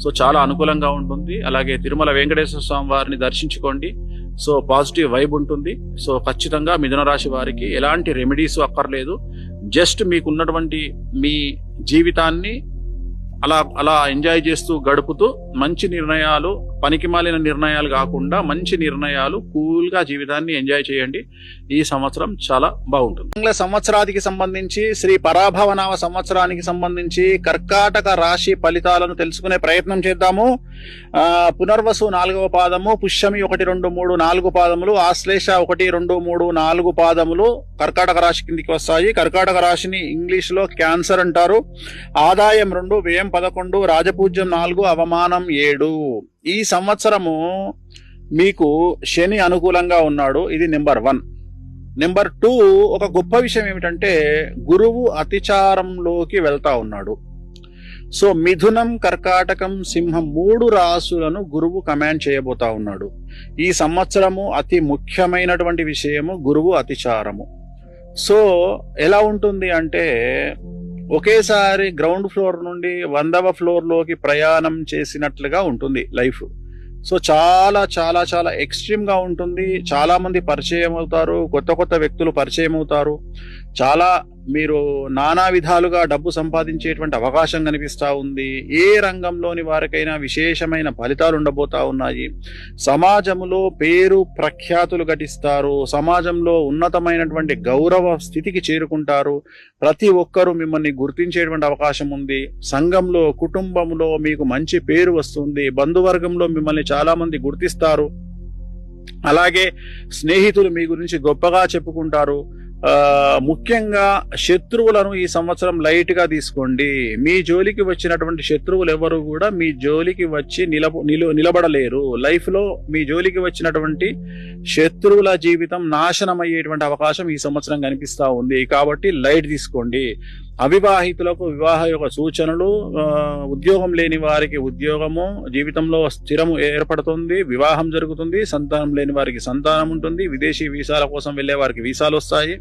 సో చాలా అనుకూలంగా ఉంటుంది. అలాగే తిరుమల వెంకటేశ్వర స్వామి వారిని దర్శించుకోండి. సో పాజిటివ్ వైబ్ ఉంటుంది. సో ఖచ్చితంగా మిథున రాశి వారికి ఎలాంటి రెమెడీస్ అక్కర్లేదు. జస్ట్ మీకున్నటువంటి మీ జీవితాన్ని అలా ఎంజాయ్ చేస్తూ గడుపుతూ మంచి నిర్ణయాలు, పనికిమాలిన నిర్ణయాలు కాకుండా మంచి నిర్ణయాలు, కూల్గా జీవితాన్ని ఎంజాయ్ చేయండి. ఈ సంవత్సరం చాలా బాగుంటుంది. ఆంగ్ల సంవత్సరాదికి సంబంధించి, శ్రీ పరాభవనామ సంవత్సరానికి సంబంధించి కర్కాటక రాశి ఫలితాలను తెలుసుకునే ప్రయత్నం చేద్దాము. పునర్వసు 4వ పాదము, పుష్యమి 1, 2, 3, 4 పాదములు, ఆశ్లేష 1, 2, 3, 4 పాదములు కర్కాటక రాశి కిందికి వస్తాయి. కర్కాటక రాశిని ఇంగ్లీష్ లో క్యాన్సర్ అంటారు. ఆదాయం 2, వ్యయం 11, రాజపూజ్యం 4, అవమానం 7. ఈ సంవత్సరము మీకు శని అనుకూలంగా ఉన్నాడు. ఇది నెంబర్ 1. నెంబర్ 2, ఒక గొప్ప విషయం ఏమిటంటే గురువు అతిచారంలోకి వెళ్తా ఉన్నాడు. సో మిథునం, కర్కాటకం, సింహం 3 రాశులను గురువు కమాండ్ చేయబోతా ఉన్నాడు. ఈ సంవత్సరము అతి ముఖ్యమైనటువంటి విషయము గురువు అతిచారము. సో ఎలా ఉంటుంది అంటే ఒకేసారి గ్రౌండ్ ఫ్లోర్ నుండి 100వ ఫ్లోర్లోకి ప్రయాణం చేసినట్లుగా ఉంటుంది లైఫ్. సో చాలా చాలా చాలా ఎక్స్ట్రీమ్ గా ఉంటుంది. చాలా మంది పరిచయం అవుతారు, కొత్త కొత్త వ్యక్తులు పరిచయం అవుతారు. చాలా మీరు నానా విధాలుగా డబ్బు సంపాదించేటువంటి అవకాశం కనిపిస్తా ఉంది. ఏ రంగంలోని వారికైనా విశేషమైన ఫలితాలు ఉండబోతా ఉన్నాయి. సమాజంలో పేరు ప్రఖ్యాతులు ఘటిస్తారు. సమాజంలో ఉన్నతమైనటువంటి గౌరవ స్థితికి చేరుకుంటారు. ప్రతి ఒక్కరూ మిమ్మల్ని గుర్తించేటువంటి అవకాశం ఉంది. సంఘంలో, కుటుంబంలో మీకు మంచి పేరు వస్తుంది. బంధువర్గంలో మిమ్మల్ని చాలా మంది గుర్తిస్తారు. అలాగే స్నేహితులు మీ గురించి గొప్పగా చెప్పుకుంటారు. ముఖ్యంగా శత్రువులను ఈ సంవత్సరం లైట్ గా తీసుకోండి. మీ జోలికి వచ్చినటువంటి శత్రువులు ఎవరు కూడా మీ జోలికి వచ్చి నిలబడలేరు. లైఫ్ లో మీ జోలికి వచ్చినటువంటి శత్రువుల జీవితం నాశనం అయ్యేటువంటి అవకాశం ఈ సంవత్సరం కనిపిస్తా ఉంది. కాబట్టి లైట్ తీసుకోండి. అవివాహితులకు వివాహ యొక్క సూచనలు, ఉద్యోగం లేని వారికి ఉద్యోగము, జీవితంలో స్థిరము ఏర్పడుతుంది, వివాహం జరుగుతుంది. సంతానం లేని వారికి సంతానం ఉంటుంది. విదేశీ వీసాల కోసం వెళ్లే వారికి వీసాలు వస్తాయి.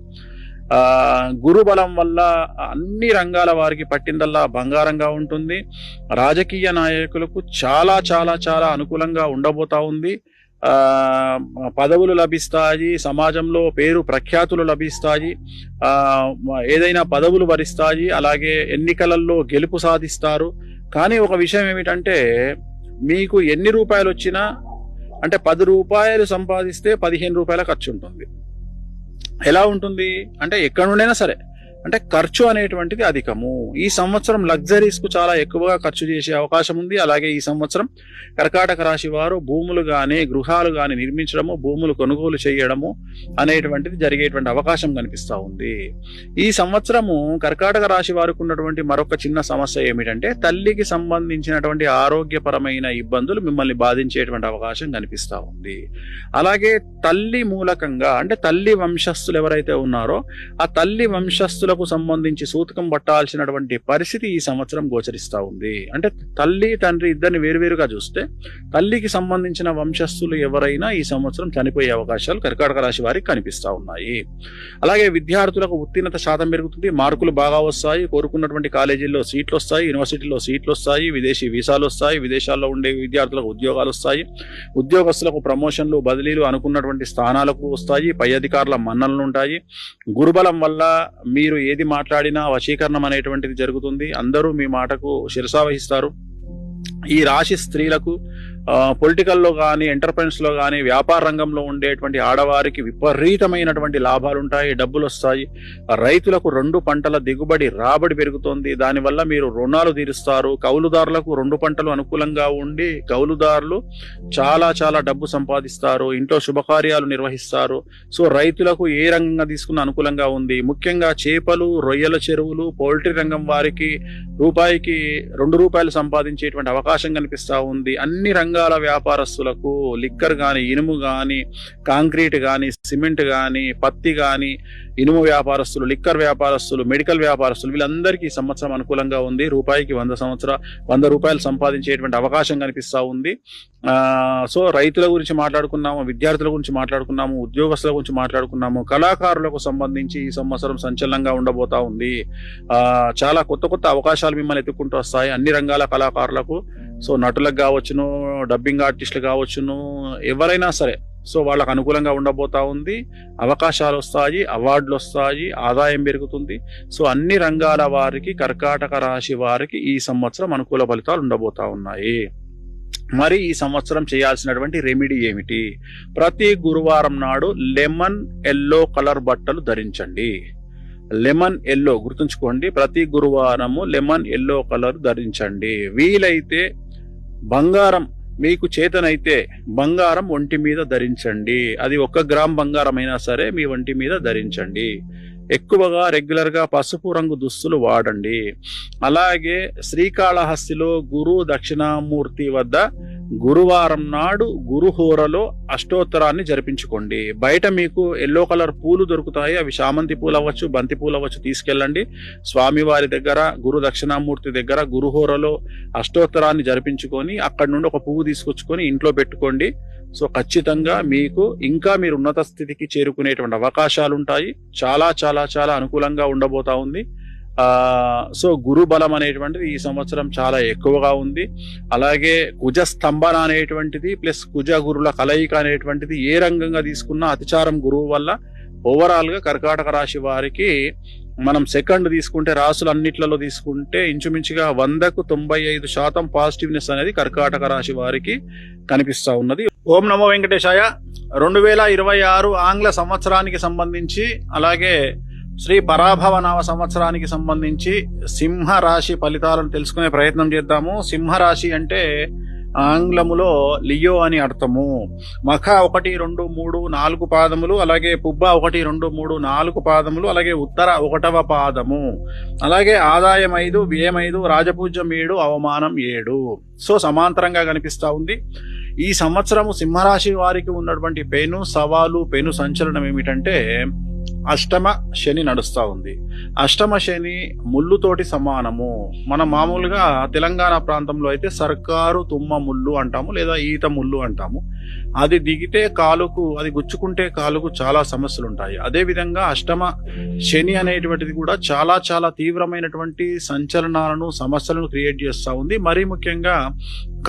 గురుబలం వల్ల అన్ని రంగాల వారికి పట్టిందల్లా బంగారంగా ఉంటుంది. రాజకీయ నాయకులకు చాలా చాలా చాలా అనుకూలంగా ఉండబోతా ఉంది. పదవులు లభిస్తాయి. సమాజంలో పేరు ప్రఖ్యాతులు లభిస్తాయి. ఏదైనా పదవులు వరిస్తాయి. అలాగే ఎన్నికలలో గెలుపు సాధిస్తారు. కానీ ఒక విషయం ఏమిటంటే మీకు ఎన్ని రూపాయలు వచ్చినా, అంటే 10 రూపాయలు సంపాదిస్తే 15 రూపాయల ఖర్చు ఉంటుంది. ఎలా ఉంటుంది అంటే ఎక్కడి నుండైనా సరే, అంటే ఖర్చు అనేటువంటిది అధికము. ఈ సంవత్సరం లగ్జరీస్ కు చాలా ఎక్కువగా ఖర్చు చేసే అవకాశం ఉంది. అలాగే ఈ సంవత్సరం కర్కాటక రాశి వారు భూములు గాని, గృహాలు గాని నిర్మించడము, భూములు కొనుగోలు చేయడము అనేటువంటిది జరిగేటువంటి అవకాశం కనిపిస్తా ఉంది. ఈ సంవత్సరము కర్కాటక రాశి వారికి ఉన్నటువంటి మరొక చిన్న సమస్య ఏమిటంటే తల్లికి సంబంధించినటువంటి ఆరోగ్యపరమైన ఇబ్బందులు మిమ్మల్ని బాధించేటువంటి అవకాశం కనిపిస్తా ఉంది. అలాగే తల్లి మూలకంగా, అంటే తల్లి వంశస్థులు ఎవరైతే ఉన్నారో ఆ తల్లి వంశస్థుల సంబంధించి సూతకం పట్టాల్సినటువంటి పరిస్థితి ఈ సంవత్సరం గోచరిస్తా ఉంది. అంటే తల్లి తండ్రి ఇద్దరిని వేరువేరుగా చూస్తే తల్లికి సంబంధించిన వంశస్థులు ఎవరైనా ఈ సంవత్సరం చనిపోయే అవకాశాలు కర్కాటక రాశి వారికి కనిపిస్తా ఉన్నాయి. అలాగే విద్యార్థులకు ఉత్తీర్ణత శాతం పెరుగుతుంది. మార్కులు బాగా వస్తాయి. కోరుకున్నటువంటి కాలేజీల్లో సీట్లు వస్తాయి. యూనివర్సిటీలో సీట్లు వస్తాయి. విదేశీ వీసాలు వస్తాయి. విదేశాల్లో ఉండే విద్యార్థులకు ఉద్యోగాలు వస్తాయి. ఉద్యోగస్తులకు ప్రమోషన్లు, బదిలీలు అనుకున్నటువంటి స్థానాలకు వస్తాయి. పై అధికారుల మన్ననలు ఉంటాయి. గురుబలం వల్ల మీరు ఏది మాట్లాడినా వశీకరణం అనేటువంటిది జరుగుతుంది. అందరూ మీ మాటకు శిరసావహిస్తారు. ఈ రాశి స్త్రీలకు పొలిటికల్లో కానీ, ఎంటర్ప్రైన్స్ లో కానీ, వ్యాపార రంగంలో ఉండేటువంటి ఆడవారికి విపరీతమైనటువంటి లాభాలు ఉంటాయి. డబ్బులు వస్తాయి. రైతులకు 2 పంటల దిగుబడి, రాబడి పెరుగుతోంది. దానివల్ల మీరు రుణాలు తీరుస్తారు. కౌలుదారులకు 2 పంటలు అనుకూలంగా ఉండి కౌలుదారులు చాలా చాలా డబ్బు సంపాదిస్తారు. ఇంట్లో శుభకార్యాలు నిర్వహిస్తారు. సో రైతులకు ఏ రంగంగా తీసుకున్న అనుకూలంగా ఉంది. ముఖ్యంగా చేపలు, రొయ్యల చెరువులు, పౌల్ట్రీ రంగం వారికి రూపాయికి 2 రూపాయలు సంపాదించేటువంటి అవకాశం కనిపిస్తా ఉంది. అన్ని రంగాల వ్యాపారస్తులకు లిక్కర్ గాని, ఇనుము గాని, కాంక్రీట్ గాని, సిమెంట్ గాని, పత్తి గాని, ఇనుము వ్యాపారస్తులు, లిక్కర్ వ్యాపారస్తులు, మెడికల్ వ్యాపారస్తులు వీళ్ళందరికీ ఈ సంవత్సరం అనుకూలంగా ఉంది. రూపాయికి 100 రూపాయలు సంపాదించేటువంటి అవకాశం కనిపిస్తా ఉంది. సో రైతుల గురించి మాట్లాడుకున్నాము, విద్యార్థుల గురించి మాట్లాడుకున్నాము, ఉద్యోగస్తుల గురించి మాట్లాడుకున్నాము. కళాకారులకు సంబంధించి ఈ సంవత్సరం సంచలనంగా ఉండబోతా ఉంది. చాలా కొత్త కొత్త అవకాశాలు మిమ్మల్ని ఎత్తుకుంటూ వస్తాయి అన్ని రంగాల కళాకారులకు. సో నటులకు కావచ్చును, డబ్బింగ్ ఆర్టిస్టులు కావచ్చును, ఎవరైనా సరే సో వాళ్ళకు అనుకూలంగా ఉండబోతా ఉంది. అవకాశాలు వస్తాయి, అవార్డులు వస్తాయి, ఆదాయం పెరుగుతుంది. సో అన్ని రంగాల వారికి, కర్కాటక రాశి వారికి ఈ సంవత్సరం అనుకూల ఫలితాలు ఉండబోతా ఉన్నాయి. మరి ఈ సంవత్సరం చేయాల్సినటువంటి రెమెడీ ఏమిటి? ప్రతి గురువారం నాడు లెమన్ ఎల్లో కలర్ బట్టలు ధరించండి. లెమన్ ఎల్లో గుర్తుంచుకోండి, ప్రతి గురువారము లెమన్ ఎల్లో కలర్ ధరించండి. వీలైతే బంగారం, మీకు చేతనైతే బంగారం ఒంటి మీద ధరించండి. అది 1 గ్రామ్ బంగారం అయినా సరే మీ ఒంటి మీద ధరించండి. ఎక్కువగా రెగ్యులర్గా పసుపు రంగు దుస్తులు వాడండి. అలాగే శ్రీకాళహస్తిలో గురు దక్షిణామూర్తి వద్ద గురువారం నాడు గురుహోరలో అష్టోత్తరాన్ని జరిపించుకోండి. బయట మీకు ఎల్లో కలర్ పూలు దొరుకుతాయి, అవి చామంతి పూలు అవ్వచ్చు, బంతి పూలు అవ్వచ్చు, తీసుకెళ్ళండి. స్వామివారి దగ్గర గురు దక్షిణామూర్తి దగ్గర గురుహోరలో అష్టోత్తరాన్ని జరిపించుకొని అక్కడి నుండి ఒక పువ్వు తీసుకొచ్చుకొని ఇంట్లో పెట్టుకోండి. సో ఖచ్చితంగా మీకు ఇంకా మీరు ఉన్నత స్థితికి చేరుకునేటువంటి అవకాశాలు ఉంటాయి. చాలా చాలా చాలా అనుకూలంగా ఉండబోతా ఉంది. సో గురు బలం అనేటువంటిది ఈ సంవత్సరం చాలా ఎక్కువగా ఉంది. అలాగే కుజ స్తంభన అనేటువంటిది ప్లస్ కుజ గురుల కలయిక అనేటువంటిది ఏ రంగంగా తీసుకున్నా అతిచారం గురువు వల్ల ఓవరాల్ గా కర్కాటక రాశి వారికి మనం సెకండ్ తీసుకుంటే రాసులన్నిట్లలో తీసుకుంటే ఇంచుమించుగా 100కు 95% పాజిటివ్నెస్ అనేది కర్కాటక రాశి వారికి కనిపిస్తా ఉన్నది. ఓం నమో వెంకటేశాయ. 2026 ఆంగ్ల సంవత్సరానికి సంబంధించి అలాగే శ్రీ పరాభవ నామ సంవత్సరానికి సంబంధించి సింహ రాశి ఫలితాలను తెలుసుకునే ప్రయత్నం చేద్దాము. సింహరాశి అంటే ఆంగ్లములో లియో అని అర్థము. మఖ 1, 2, 3, 4 పాదములు, అలాగే పుబ్బ 1, 2, 3, 4 పాదములు, అలాగే ఉత్తర 1వ పాదము, అలాగే ఆదాయం 5, వ్యయం 5, రాజపూజ్యం 7, అవమానం 7. సో సమాంతరంగా కనిపిస్తా ఉంది. ఈ సంవత్సరము సింహరాశి వారికి ఉన్నటువంటి పెను సవాలు, పెను సంచలనం ఏమిటంటే అష్టమ శని నడుస్తా ఉంది. అష్టమ శని ముళ్ళుతోటి సమానము. మనం మామూలుగా తెలంగాణ ప్రాంతంలో అయితే సర్కారు తుమ్మ ముళ్ళు అంటాము, లేదా ఈత ముళ్ళు అంటాము. అది దిగితే కాలుకు, అది గుచ్చుకుంటే కాలుకు చాలా సమస్యలు ఉంటాయి. అదే విధంగా అష్టమ శని అనేటువంటిది కూడా చాలా చాలా తీవ్రమైనటువంటి సంచలనాలను, సమస్యలను క్రియేట్ చేస్తూ ఉంది. మరీ ముఖ్యంగా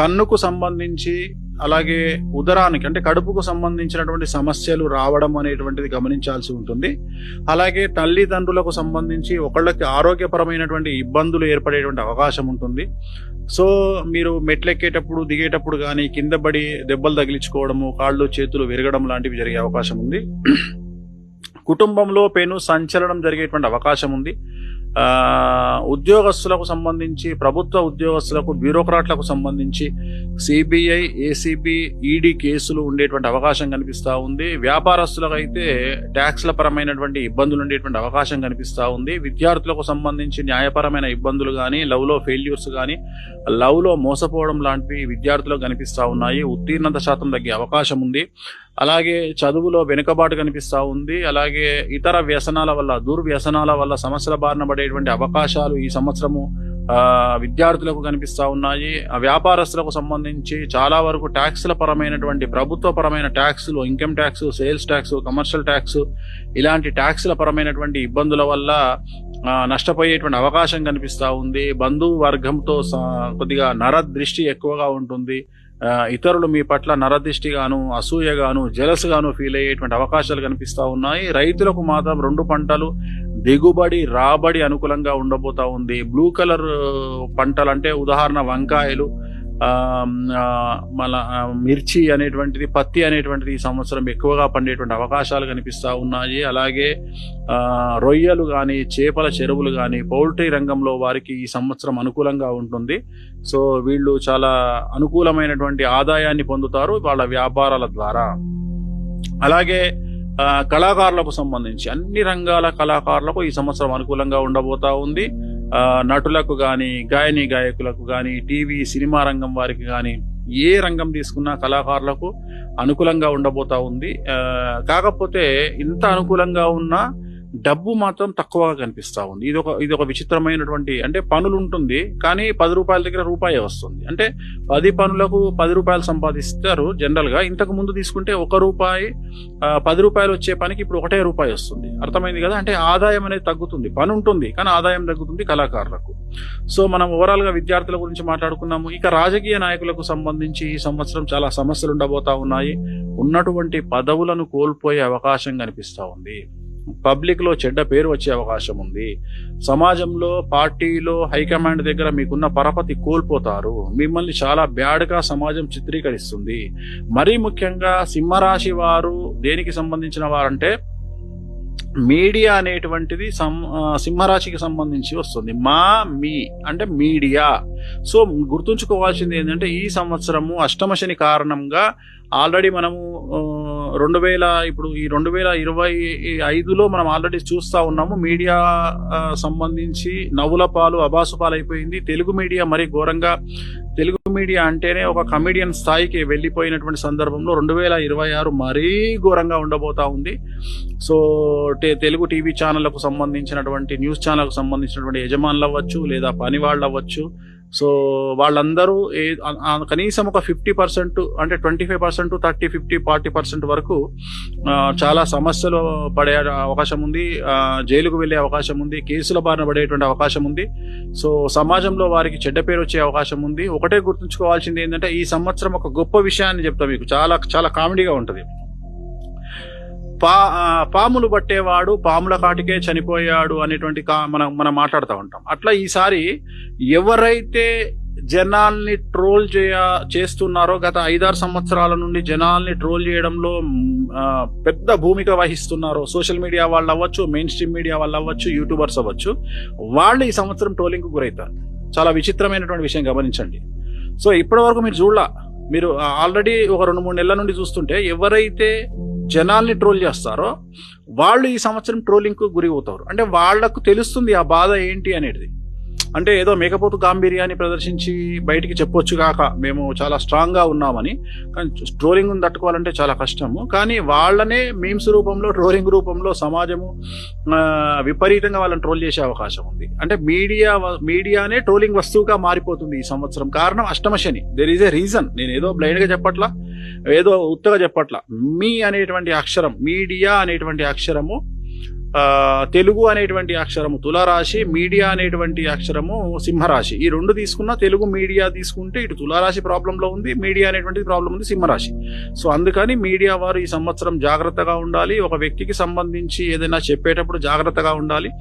కన్నుకు సంబంధించి అలాగే ఉదరానికి అంటే కడుపుకు సంబంధించినటువంటి సమస్యలు రావడం అనేటువంటిది గమనించాల్సి ఉంటుంది. అలాగే తల్లిదండ్రులకు సంబంధించి ఒకళ్ళకి ఆరోగ్యపరమైనటువంటి ఇబ్బందులు ఏర్పడేటువంటి అవకాశం ఉంటుంది. సో మీరు మెట్లెక్కేటప్పుడు, దిగేటప్పుడు కానీ కింద పడి దెబ్బలు తగిలించుకోవడము, కాళ్ళు చేతులు విరగడం లాంటివి జరిగే అవకాశం ఉంది. కుటుంబంలో పెను సంచలనం జరిగేటువంటి అవకాశం ఉంది. ఉద్యోగస్తులకు సంబంధించి, ప్రభుత్వ ఉద్యోగస్తులకు, బ్యూరోక్రాట్లకు సంబంధించి సిబిఐ, ఏసీబీ, ఈడీ కేసులు ఉండేటువంటి అవకాశం కనిపిస్తూ ఉంది. వ్యాపారస్తులకు అయితే ట్యాక్స్ల పరమైనటువంటి ఇబ్బందులు ఉండేటువంటి అవకాశం కనిపిస్తూ ఉంది. విద్యార్థులకు సంబంధించి న్యాయపరమైన ఇబ్బందులు కానీ, లవ్లో ఫెయిల్యూర్స్ కానీ, లవ్లో మోసపోవడం లాంటివి విద్యార్థులకు కనిపిస్తూ ఉన్నాయి. ఉత్తీర్ణత శాతం తగ్గే అవకాశం ఉంది. అలాగే చదువులో వెనుకబాటు కనిపిస్తూ ఉంది. అలాగే ఇతర వ్యసనాల వల్ల, దుర్వ్యసనాల వల్ల సమస్యల బారిన పడేటువంటి అవకాశాలు ఈ సంవత్సరము విద్యార్థులకు కనిపిస్తూ ఉన్నాయి. వ్యాపారస్తులకు సంబంధించి చాలా వరకు ట్యాక్స్ల పరమైనటువంటి, ప్రభుత్వ పరమైన ట్యాక్సులు, income tax, sales tax, commercial tax, ఇలాంటి ట్యాక్స్ల పరమైనటువంటి ఇబ్బందుల వల్ల నష్టపోయేటువంటి అవకాశం కనిపిస్తూ ఉంది. బంధువు వర్గంతో కొద్దిగా నరదృష్టి ఎక్కువగా ఉంటుంది. ఇతరులు మీ పట్ల నరదృష్టిగాను, అసూయగాను, జలస్ గాను ఫీల్ అయ్యేటువంటి అవకాశాలు కనిపిస్తూ ఉన్నాయి. రైతులకు మాత్రం 2 పంటలు దిగుబడి, రాబడి అనుకూలంగా ఉండబోతా ఉంది. బ్లూ కలర్ పంటలు అంటే ఉదాహరణ వంకాయలు, మళ్ళా మిర్చి అనేటువంటిది, పత్తి అనేటువంటిది ఈ సంవత్సరం ఎక్కువగా పండేటువంటి అవకాశాలు కనిపిస్తూ ఉన్నాయి. అలాగే రొయ్యలు కానీ, చేపల చెరువులు కానీ, పౌల్ట్రీ రంగంలో వారికి ఈ సంవత్సరం అనుకూలంగా ఉంటుంది. సో వీళ్ళు చాలా అనుకూలమైనటువంటి ఆదాయాన్ని పొందుతారు వాళ్ళ వ్యాపారాల ద్వారా. అలాగే కళాకారులకు సంబంధించి అన్ని రంగాల కళాకారులకు ఈ సంవత్సరం అనుకూలంగా ఉండబోతా ఉంది. నటులకు కానీ, గాయకులకు కానీ, టీవీ సినిమా రంగం వారికి కానీ, ఏ రంగం తీసుకున్నా కళాకారులకు అనుకూలంగా ఉండబోతా ఉంది. కాకపోతే ఇంత అనుకూలంగా ఉన్న డబ్బు మాత్రం తక్కువగా కనిపిస్తూ ఉంది. ఇది ఒక విచిత్రమైనటువంటి, అంటే పనులు ఉంటుంది కానీ 10 రూపాయల దగ్గర రూపాయి వస్తుంది. అంటే 10 పనులకు 10 రూపాయలు సంపాదిస్తారు జనరల్ గా. ఇంతకు ముందు తీసుకుంటే 1 రూపాయి, 10 రూపాయలు వచ్చే పనికి ఇప్పుడు 1 రూపాయి వస్తుంది. అర్థమైంది కదా? అంటే ఆదాయం అనేది తగ్గుతుంది. పని ఉంటుంది కానీ ఆదాయం తగ్గుతుంది కళాకారులకు. సో మనం ఓవరాల్ గా విద్యార్థుల గురించి మాట్లాడుకున్నాము. ఇక రాజకీయ నాయకులకు సంబంధించి ఈ సంవత్సరం చాలా సమస్యలు ఉండబోతా ఉన్నాయి. ఉన్నటువంటి పదవులను కోల్పోయే అవకాశం కనిపిస్తా ఉంది. పబ్లిక్ లో చెడ్డ పేరు వచ్చే అవకాశం ఉంది. సమాజంలో, పార్టీలో, హైకమాండ్ దగ్గర మీకున్న పరపతి కోల్పోతారు. మిమ్మల్ని చాలా బ్యాడ్ గా సమాజం చిత్రీకరిస్తుంది. మరీ ముఖ్యంగా సింహరాశి వారు దేనికి సంబంధించిన వారంటే మీడియా అనేటువంటిది సింహరాశికి సంబంధించి వస్తుంది. మీ అంటే మీడియా. సో గుర్తుంచుకోవాల్సింది ఏంటంటే ఈ సంవత్సరము అష్టమ శని కారణంగా ఆల్రెడీ మనము 2025లో మనం ఆల్రెడీ చూస్తా ఉన్నాము. మీడియా సంబంధించి నవ్వుల పాలు అబాసు పాలు అయిపోయింది. తెలుగు మీడియా మరీ ఘోరంగా, తెలుగు మీడియా అంటేనే ఒక కమెడియన్ స్థాయికి వెళ్ళిపోయినటువంటి సందర్భంలో 2026 మరీ ఘోరంగా ఉండబోతా ఉంది. సో తెలుగు టీవీ ఛానళ్లకు సంబంధించినటువంటి, న్యూస్ ఛానళ్లకు సంబంధించినటువంటి యజమానులు అవ్వచ్చు లేదా పని వాళ్ళు అవ్వచ్చు, సో వాళ్ళందరూ కనీసం ఒక 50% అంటే 25%, 30, 50, 40% వరకు చాలా సమస్యలు పడే అవకాశం ఉంది. జైలుకు వెళ్లే అవకాశం ఉంది. కేసుల బారిన పడేటువంటి అవకాశం ఉంది. సో సమాజంలో వారికి చెడ్డ పేరు వచ్చే అవకాశం ఉంది. ఒకటే గుర్తుంచుకోవాల్సింది ఏంటంటే ఈ సంవత్సరం ఒక గొప్ప విషయాన్ని చెప్తా మీకు, చాలా చాలా కామెడీగా ఉంటది. పాములు పట్టేవాడు పాముల కాటికే చనిపోయాడు అనేటువంటి మనం మాట్లాడుతూ ఉంటాం. అట్లా ఈసారి ఎవరైతే జనాల్ని ట్రోల్ చేస్తున్నారో, గత 5-6 సంవత్సరాల నుండి జనాల్ని ట్రోల్ చేయడంలో పెద్ద భూమిక వహిస్తున్నారో, సోషల్ మీడియా వాళ్ళు అవ్వచ్చు, మెయిన్ స్ట్రీమ్ మీడియా వాళ్ళు అవ్వచ్చు, యూట్యూబర్స్ అవ్వచ్చు, వాళ్ళు ఈ సంవత్సరం ట్రోలింగ్ కు గురవుతారు. చాలా విచిత్రమైనటువంటి విషయం గమనించండి. సో ఇప్పటి వరకు మీరు ఆల్రెడీ ఒక 2-3 నెలల నుండి చూస్తుంటే ఎవరైతే జనాల్ని ట్రోల్ చేస్తారో వాళ్ళు ఈ సంవత్సరం ట్రోలింగ్ కు గురి అవుతారు. అంటే వాళ్లకు తెలుస్తుంది ఆ బాధ ఏంటి అనేది. అంటే ఏదో మేకపోతు గాంభీర్యాన్ని ప్రదర్శించి బయటికి చెప్పొచ్చు కాక మేము చాలా స్ట్రాంగ్ గా ఉన్నామని, కానీ ట్రోలింగ్ తట్టుకోవాలంటే చాలా కష్టము. కానీ వాళ్ళనే మీమ్స్ రూపంలో, ట్రోలింగ్ రూపంలో సమాజము విపరీతంగా వాళ్ళని ట్రోల్ చేసే అవకాశం ఉంది. అంటే మీడియానే ట్రోలింగ్ వస్తువుగా మారిపోతుంది ఈ సంవత్సరం. కారణం అష్టమ శని. There is a reason. నేను ఏదో బ్లైండ్ గా చెప్పట్లా, ఏదో ఉత్తగా చెప్పట్లా. మీ అనేటువంటి అక్షరం, మీడియా అనేటువంటి అక్షరము తెలుగు అనేటువంటి అక్షరము తులారాశి, మీడియా అనేటువంటి అక్షరము సింహరాశి. ఈ రెండు తీసుకున్నా, తెలుగు మీడియా తీసుకుంటే ఇటు తులారాశి ప్రాబ్లం లో ఉంది, మీడియా అనేటువంటి ప్రాబ్లం ఉంది సింహరాశి. సో అందుకని మీడియా వారు ఈ సంవత్సరం జాగ్రత్తగా ఉండాలి. ఒక వ్యక్తికి సంబంధించి ఏదైనా చెప్పేటప్పుడు జాగ్రత్తగా ఉండాలి.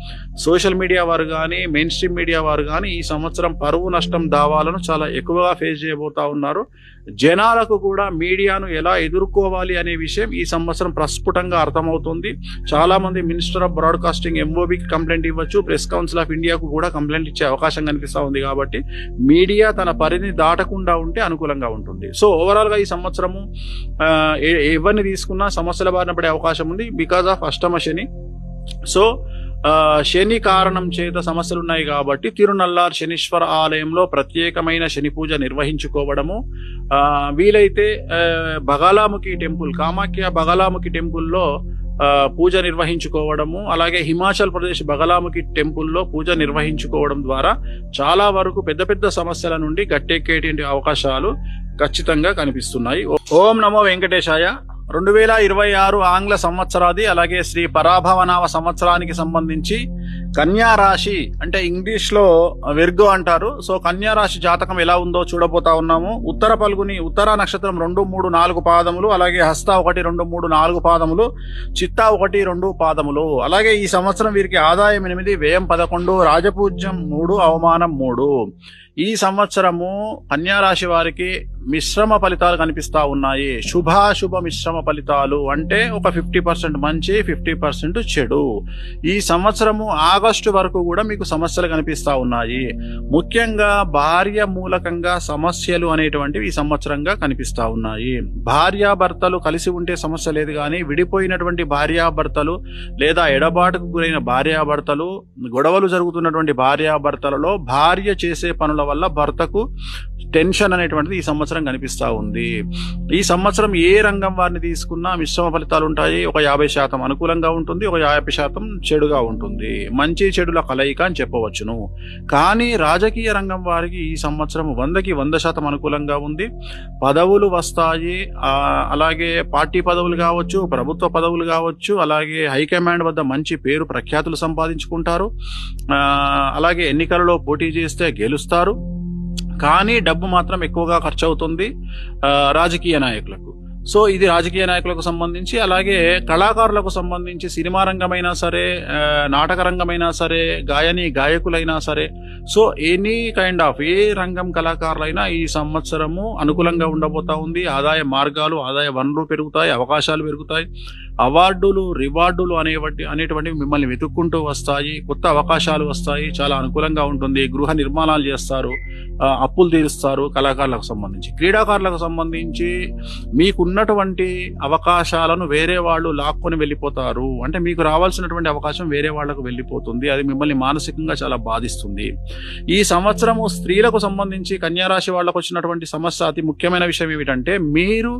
సోషల్ మీడియా వారు కానీ, మెయిన్ స్ట్రీమ్ మీడియా వారు కానీ ఈ సంవత్సరం పరువు నష్టం దావాలను చాలా ఎక్కువగా ఫేస్ చేయబోతా ఉన్నారు. జనాలకు కూడా మీడియాను ఎలా ఎదుర్కోవాలి అనే విషయం ఈ సంవత్సరం ప్రస్ఫుటంగా అర్థమవుతుంది. చాలా మంది మినిస్టర్ ఆఫ్ బ్రాడ్కాస్టింగ్ ఎంఓబికి కంప్లైంట్ ఇవ్వచ్చు, ప్రెస్ కౌన్సిల్ ఆఫ్ ఇండియాకు కూడా కంప్లైంట్ ఇచ్చే అవకాశం కనిపిస్తా ఉంది. కాబట్టి మీడియా తన పరిధిని దాటకుండా ఉంటే అనుకూలంగా ఉంటుంది. సో ఓవరాల్ గా ఈ సంవత్సరము ఎవరిని తీసుకున్నా సమస్యల బారిన పడే అవకాశం ఉంది బికాజ్ ఆఫ్ అష్టమ శని. సో శని కారణం చేత సమస్యలు ఉన్నాయి కాబట్టి తిరునల్లార్ శనీశ్వర ఆలయంలో ప్రత్యేకమైన శని పూజ నిర్వహించుకోవడము, వీలైతే బగలాముఖి టెంపుల్, కామాఖ్య బగలాముఖి టెంపుల్లో పూజ నిర్వహించుకోవడము, అలాగే హిమాచల్ ప్రదేశ్ బగలాముఖి టెంపుల్లో పూజ నిర్వహించుకోవడం ద్వారా చాలా వరకు పెద్ద పెద్ద సమస్యల నుండి గట్టెక్కేటువంటి అవకాశాలు ఖచ్చితంగా కనిపిస్తున్నాయి. ఓం నమో వెంకటేశాయ. 2026 ఆంగ్ల సంవత్సరాది అలాగే శ్రీ పరాభవనామ సంవత్సరానికి సంబంధించి కన్యా రాశి, అంటే ఇంగ్లీష్ లో విర్గో అంటారు. సో కన్యా రాశి జాతకం ఎలా ఉందో చూడబోతా ఉన్నాము. ఉత్తర పల్గుని, ఉత్తర నక్షత్రం 2, 3, 4 పాదములు, అలాగే హస్త 1, 2, 3, 4 పాదములు, చిత్తా 1, 2 పాదములు. అలాగే ఈ సంవత్సరం వీరికి ఆదాయం 8, వ్యయం 11, రాజపూజ్యం 3, అవమానం 3. ఈ సంవత్సరము కన్యా రాశి వారికి మిశ్రమ ఫలితాలు కనిపిస్తా ఉన్నాయి. శుభాశుభ మిశ్రమ ఫలితాలు అంటే ఒక 50% మంచి, 50% చెడు. ఈ సంవత్సరము ఆగస్టు వరకు కూడా మీకు సమస్యలు కనిపిస్తా ఉన్నాయి. ముఖ్యంగా భార్య మూలకంగా సమస్యలు అనేటువంటివి ఈ సంవత్సరంగా కనిపిస్తా ఉన్నాయి. భార్యాభర్తలు కలిసి ఉంటే సమస్య లేదు, కానీ విడిపోయినటువంటి భార్యాభర్తలు లేదా ఎడబాటుకు గురైన భార్యాభర్తలు, గొడవలు జరుగుతున్నటువంటి భార్యాభర్తలలో భార్య చేసే పనుల వల్ల భర్తకు టెన్షన్ అనేటువంటిది ఈ సంవత్సరం కనిపిస్తా ఉంది. ఈ సంవత్సరం ఏ రంగం వారిని తీసుకున్నా మిశ్రమ ఫలితాలు ఉంటాయి. ఒక 50% అనుకూలంగా ఉంటుంది, ఒక 50% చెడుగా ఉంటుంది. మంచి చెడుల కలయిక అని చెప్పవచ్చును. కానీ రాజకీయ రంగం వారికి ఈ సంవత్సరం 100కి 100% అనుకూలంగా ఉంది. పదవులు వస్తాయి. అలాగే పార్టీ పదవులు కావచ్చు, ప్రభుత్వ పదవులు కావచ్చు, అలాగే హైకమాండ్ వద్ద మంచి పేరు ప్రఖ్యాతులు సంపాదించుకుంటారు. అలాగే ఎన్నికలలో పోటీ చేస్తే గెలుస్తారు. కానీ డబ్బు మాత్రం ఎక్కువగా ఖర్చు అవుతుంది రాజకీయ నాయకులకు. సో ఇది రాజకీయ నాయకులకు సంబంధించి. అలాగే కళాకారులకు సంబంధించి సినిమా రంగమైనా సరే, నాటక రంగమైనా సరే, గాయకులైనా సరే, సో ఎనీ కైండ్ ఆఫ్ ఏ రంగం కళాకారులైనా ఈ సంవత్సరము అనుకూలంగా ఉండబోతా ఉంది. ఆదాయ మార్గాలు, ఆదాయ వనరులు పెరుగుతాయి, అవకాశాలు పెరుగుతాయి, అవార్డులు, రివార్డులు అనేటువంటివి మిమ్మల్ని వెతుక్కుంటూ వస్తాయి, కొత్త అవకాశాలు వస్తాయి, చాలా అనుకూలంగా ఉంటుంది. గృహ నిర్మాణాలు చేస్తారు, అప్పులు తీరుస్తారు. కళాకారులకు సంబంధించి, క్రీడాకారులకు సంబంధించి మీకున్నటువంటి అవకాశాలను వేరే వాళ్ళు లాక్కొని వెళ్ళిపోతారు. అంటే మీకు రావాల్సినటువంటి అవకాశం వేరే వాళ్లకు వెళ్ళిపోతుంది. అది మిమ్మల్ని మానసికంగా చాలా బాధిస్తుంది. ఈ సంవత్సరము స్త్రీలకు సంబంధించి కన్యారాశి వాళ్ళకు వచ్చినటువంటి సమస్య, అతి ముఖ్యమైన విషయం ఏమిటంటే, మీరు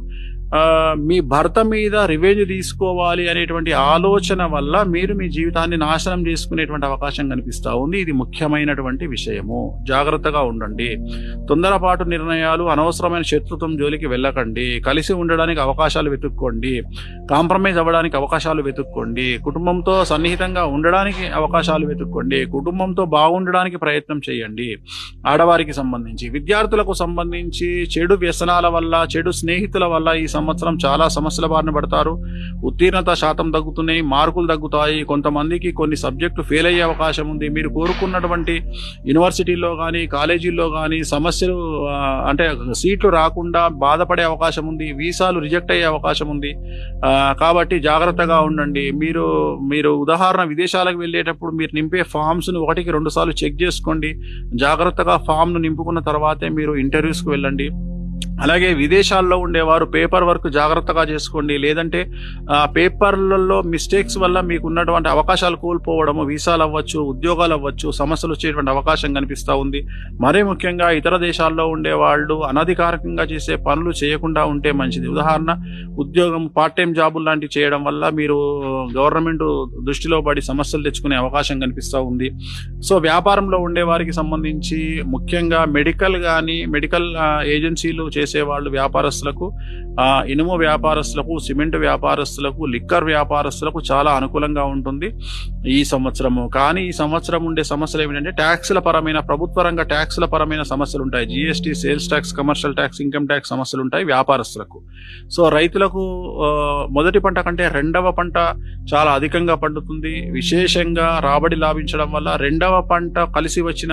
మీ భర్త మీద రివెంజ్ తీసుకోవాలి అనేటువంటి ఆలోచన వల్ల మీరు మీ జీవితాన్ని నాశనం చేసుకునేటువంటి అవకాశం కనిపిస్తా ఉంది. ఇది ముఖ్యమైనటువంటి విషయము. జాగ్రత్తగా ఉండండి. తొందరపాటు నిర్ణయాలు, అనవసరమైన శత్రుత్వం జోలికి వెళ్ళకండి. కలిసి ఉండడానికి అవకాశాలు వెతుక్కోండి. కాంప్రమైజ్ అవ్వడానికి అవకాశాలు వెతుక్కోండి. కుటుంబంతో సన్నిహితంగా ఉండడానికి అవకాశాలు వెతుక్కోండి. కుటుంబంతో బాగుండడానికి ప్రయత్నం చేయండి. ఆడవారికి సంబంధించి, విద్యార్థులకు సంబంధించి చెడు వ్యసనాల వల్ల, చెడు స్నేహితుల వల్ల ఈ సంవత్సరం చాలా సమస్యల బారిన పడతారు. ఉత్తీర్ణత శాతం తగ్గుతున్నాయి, మార్కులు తగ్గుతాయి. కొంతమందికి కొన్ని సబ్జెక్టులు ఫెయిల్ అయ్యే అవకాశం ఉంది. మీరు కోరుకున్నటువంటి యూనివర్సిటీల్లో కానీ, కాలేజీల్లో కానీ సమస్యలు, అంటే సీట్లు రాకుండా బాధపడే అవకాశం ఉంది. వీసాలు రిజెక్ట్ అయ్యే అవకాశం ఉంది. కాబట్టి జాగ్రత్తగా ఉండండి. మీరు ఉదాహరణ విదేశాలకు వెళ్ళేటప్పుడు మీరు నింపే ఫామ్స్ను 1కి 2 సార్లు చెక్ చేసుకోండి. జాగ్రత్తగా ఫామ్ను నింపుకున్న తర్వాతే మీరు ఇంటర్వ్యూస్కి వెళ్ళండి. అలాగే విదేశాల్లో ఉండేవారు పేపర్ వర్క్ జాగ్రత్తగా చేసుకోండి. లేదంటే పేపర్లలో మిస్టేక్స్ వల్ల మీకు ఉన్నటువంటి అవకాశాలు కోల్పోవడము, వీసాలు అవ్వచ్చు, ఉద్యోగాలు అవ్వచ్చు, సమస్యలు వచ్చేటువంటి అవకాశం కనిపిస్తూ ఉంది. మరీ ముఖ్యంగా ఇతర దేశాల్లో ఉండేవాళ్ళు అనధికారికంగా చేసే పనులు చేయకుండా ఉంటే మంచిది. ఉదాహరణ, ఉద్యోగం, పార్ట్ టైం జాబులు లాంటివి చేయడం వల్ల మీరు గవర్నమెంట్ దృష్టిలో పడి సమస్యలు తెచ్చుకునే అవకాశం కనిపిస్తూ ఉంది. సో వ్యాపారంలో ఉండేవారికి సంబంధించి ముఖ్యంగా మెడికల్ ఏజెన్సీలు చేసేవాళ్ళు, వ్యాపారస్తులకు, ఇనుము వ్యాపారస్తులకు, సిమెంట్ వ్యాపారస్తులకు, లిక్కర్ వ్యాపారస్తులకు చాలా అనుకూలంగా ఉంటుంది ఈ సంవత్సరము. కానీ ఈ సంవత్సరం ఉండే సమస్యలు ఏమిటంటే, ట్యాక్స్ల పరమైన, ప్రభుత్వ రంగ ట్యాక్స్ల పరమైన సమస్యలు ఉంటాయి. GST, sales tax, commercial tax, income tax సమస్యలు ఉంటాయి వ్యాపారస్తులకు. సో రైతులకు మొదటి పంట కంటే రెండవ పంట చాలా అధికంగా పండుతుంది. విశేషంగా రాబడి లాభించడం వల్ల రెండవ పంట కలిసి వచ్చిన,